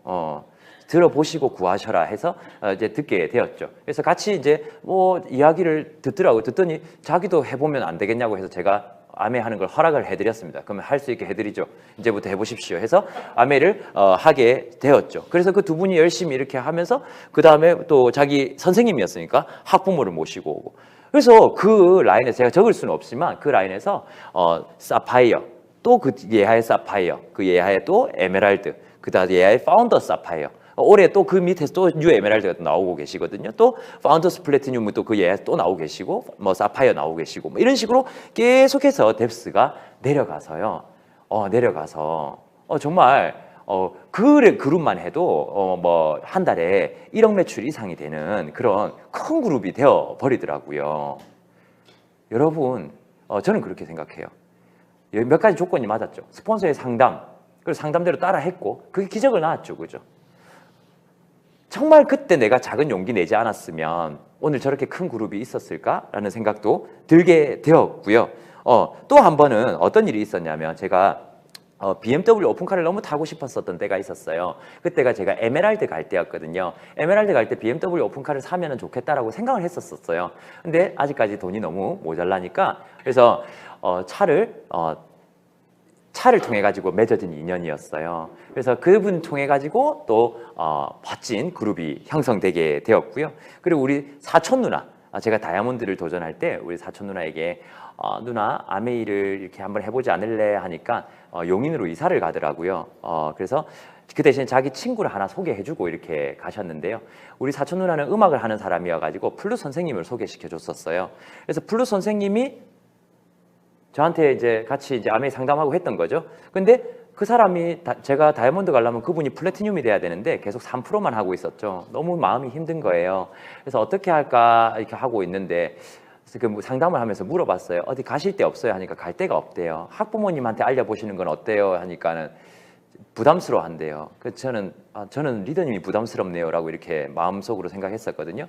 들어보시고 구하셔라 해서 이제 듣게 되었죠. 그래서 같이 이제 뭐 이야기를 듣더라고요. 듣더니 자기도 해보면 안 되겠냐고 해서 제가 아메하는 걸 허락을 해드렸습니다. 그러면 할 수 있게 해드리죠. 이제부터 해보십시오 해서 아메를 하게 되었죠. 그래서 그 두 분이 열심히 이렇게 하면서 그 다음에 또 자기 선생님이었으니까 학부모를 모시고 오고 그래서 그 라인에서 제가 적을 수는 없지만 그 라인에서 사파이어 또 그 예하의 사파이어 그 예하의 또 에메랄드 그 다음에 예하의 파운더 사파이어 올해 또 그 밑에서 또 뉴 에메랄드가 또 나오고 계시거든요. 또 파운더스 플래티늄이 또 그 예하 또 나오고 계시고 뭐 사파이어 나오고 계시고 뭐 이런 식으로 계속해서 뎁스가 내려가서요. 내려가서 정말 그룹만 해도 뭐 한 달에 1억 매출 이상이 되는 그런 큰 그룹이 되어 버리더라고요. 여러분, 저는 그렇게 생각해요. 몇 가지 조건이 맞았죠. 스폰서의 상담, 그리고 상담대로 따라 했고 그게 기적을 낳았죠, 그죠? 정말 그때 내가 작은 용기 내지 않았으면 오늘 저렇게 큰 그룹이 있었을까라는 생각도 들게 되었고요. 또 한 번은 어떤 일이 있었냐면 제가 BMW 오픈카를 너무 타고 싶었었던 때가 있었어요. 그때가 제가 에메랄드 갈 때였거든요. 에메랄드 갈 때 BMW 오픈카를 사면 좋겠다라고 생각을 했었어요. 근데 아직까지 돈이 너무 모자라니까 그래서 차를 통해 가지고 맺어진 인연이었어요. 그래서 그분 통해 가지고 또 멋진 그룹이 형성되게 되었고요. 그리고 우리 사촌 누나, 제가 다이아몬드를 도전할 때 우리 사촌 누나에게 누나 아메이를 이렇게 한번 해보지 않을래 하니까 용인으로 이사를 가더라고요. 그래서 그 대신 자기 친구를 하나 소개해주고 이렇게 가셨는데요. 우리 사촌 누나는 음악을 하는 사람이어가지고 플룻 선생님을 소개시켜 줬었어요. 그래서 플룻 선생님이 저한테 이제 같이 이제 아메이 상담하고 했던 거죠. 근데 그 사람이 제가 다이아몬드 가려면 그분이 플래티늄이 돼야 되는데 계속 3%만 하고 있었죠. 너무 마음이 힘든 거예요. 그래서 어떻게 할까 이렇게 하고 있는데 그 상담을 하면서 물어봤어요. 어디 가실 데 없어요? 하니까 갈 데가 없대요. 학부모님한테 알려보시는 건 어때요? 하니까는 부담스러워 한대요. 그래서 저는 리더님이 부담스럽네요 라고 이렇게 마음속으로 생각했었거든요.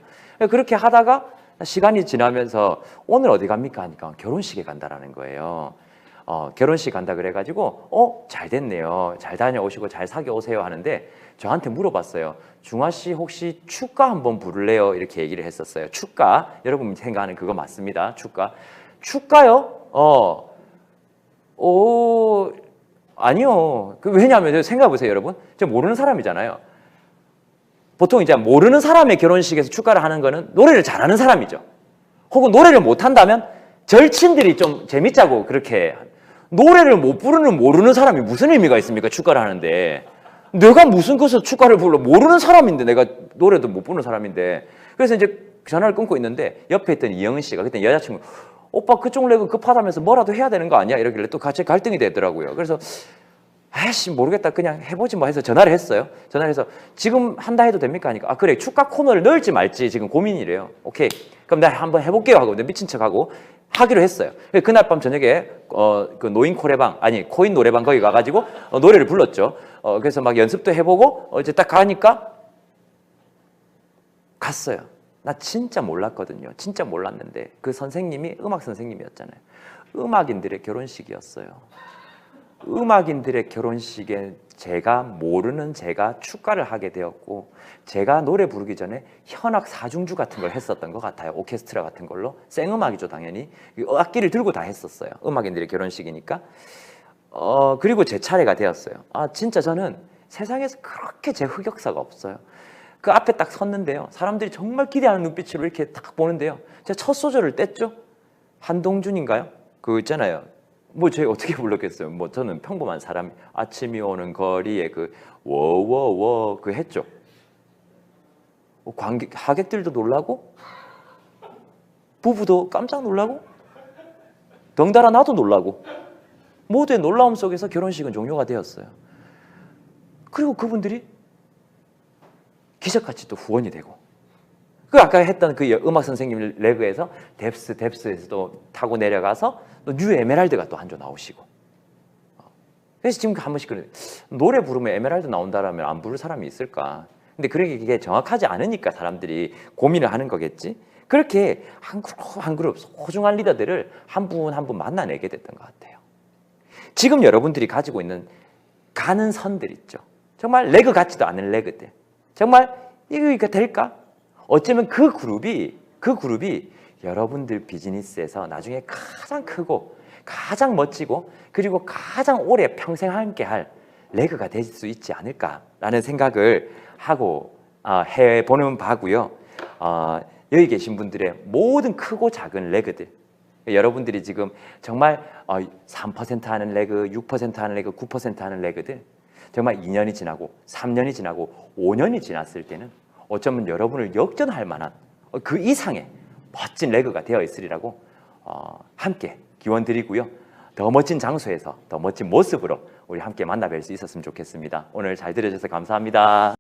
그렇게 하다가 시간이 지나면서 오늘 어디 갑니까? 하니까 결혼식에 간다라는 거예요. 결혼식 간다 그래가지고 잘 됐네요. 잘 다녀오시고 잘 사귀어 오세요 하는데 저한테 물어봤어요. 중화 씨 혹시 축가 한번 부를래요? 이렇게 얘기를 했었어요. 축가 여러분 생각하는 그거 맞습니다. 축가요? 아니요. 왜냐하면 생각해보세요, 여러분. 저 모르는 사람이잖아요. 보통 이제 모르는 사람의 결혼식에서 축가를 하는 거는 노래를 잘하는 사람이죠. 혹은 노래를 못한다면 절친들이 좀 재밌자고 그렇게 노래를 못 부르는 모르는 사람이 무슨 의미가 있습니까? 축가를 하는데 내가 무슨 것을 축가를 불러 모르는 사람인데 내가 노래도 못 부르는 사람인데 그래서 이제 전화를 끊고 있는데 옆에 있던 이영은 씨가 그때 여자친구 오빠 그쪽 레그 급하다면서 뭐라도 해야 되는 거 아니야? 이러길래 또 같이 갈등이 되더라고요. 그래서 아이씨 모르겠다 그냥 해보지 뭐 해서 전화를 했어요. 전화를 해서 지금 한다 해도 됩니까? 하니까 그래 축가 코너를 넣을지 말지 지금 고민이래요. 오케이 그럼 내가 한번 해볼게요 하고 미친 척하고 하기로 했어요. 그날 밤 저녁에 그 노인 코레방 아니 코인 노래방 거기 가가지고 노래를 불렀죠. 그래서 막 연습도 해보고 이제 딱 가니까 갔어요. 나 진짜 몰랐거든요. 진짜 몰랐는데 그 선생님이 음악 선생님이었잖아요. 음악인들의 결혼식이었어요. 음악인들의 결혼식에 제가 모르는 제가 축가를 하게 되었고 제가 노래 부르기 전에 현악 사중주 같은 걸 했었던 것 같아요. 오케스트라 같은 걸로 생음악이죠 당연히. 악기를 들고 다 했었어요. 음악인들의 결혼식이니까. 그리고 제 차례가 되었어요. 진짜 저는 세상에서 그렇게 제 흑역사가 없어요. 그 앞에 딱 섰는데요. 사람들이 정말 기대하는 눈빛으로 이렇게 딱 보는데요. 제가 첫 소절을 뗐죠. 한동준인가요? 그거 있잖아요. 뭐 제가 어떻게 불렀겠어요? 뭐 저는 평범한 사람 아침이 오는 거리에 그 워워워 그 했죠. 하객들도 놀라고 부부도 깜짝 놀라고 덩달아 나도 놀라고 모두의 놀라움 속에서 결혼식은 종료가 되었어요. 그리고 그분들이 기적같이 또 후원이 되고 그 아까 했던 그 음악 선생님 레그에서 뎁스에서도 타고 내려가서 또 뉴 에메랄드가 또 한 조 나오시고 그래서 지금 한 번씩 그래 노래 부르면 에메랄드 나온다라면 안 부를 사람이 있을까? 근데 그게 정확하지 않으니까 사람들이 고민을 하는 거겠지. 그렇게 한 그룹 소중한 리더들을 한 분 한 분 만나내게 됐던 것 같아요. 지금 여러분들이 가지고 있는 가는 선들 있죠. 정말 레그 같지도 않은 레그들. 정말 이거 될까? 어쩌면 그 그룹이 여러분들 비즈니스에서 나중에 가장 크고 가장 멋지고 그리고 가장 오래 평생 함께 할 레그가 될 수 있지 않을까라는 생각을 하고 해보는 바고요. 여기 계신 분들의 모든 크고 작은 레그들 여러분들이 지금 정말 3% 하는 레그, 6% 하는 레그, 9% 하는 레그들 정말 2년이 지나고 3년이 지나고 5년이 지났을 때는 어쩌면 여러분을 역전할 만한 그 이상의 멋진 레그가 되어 있으리라고 함께 기원드리고요. 더 멋진 장소에서 더 멋진 모습으로 우리 함께 만나 뵐 수 있었으면 좋겠습니다. 오늘 잘 들어주셔서 감사합니다.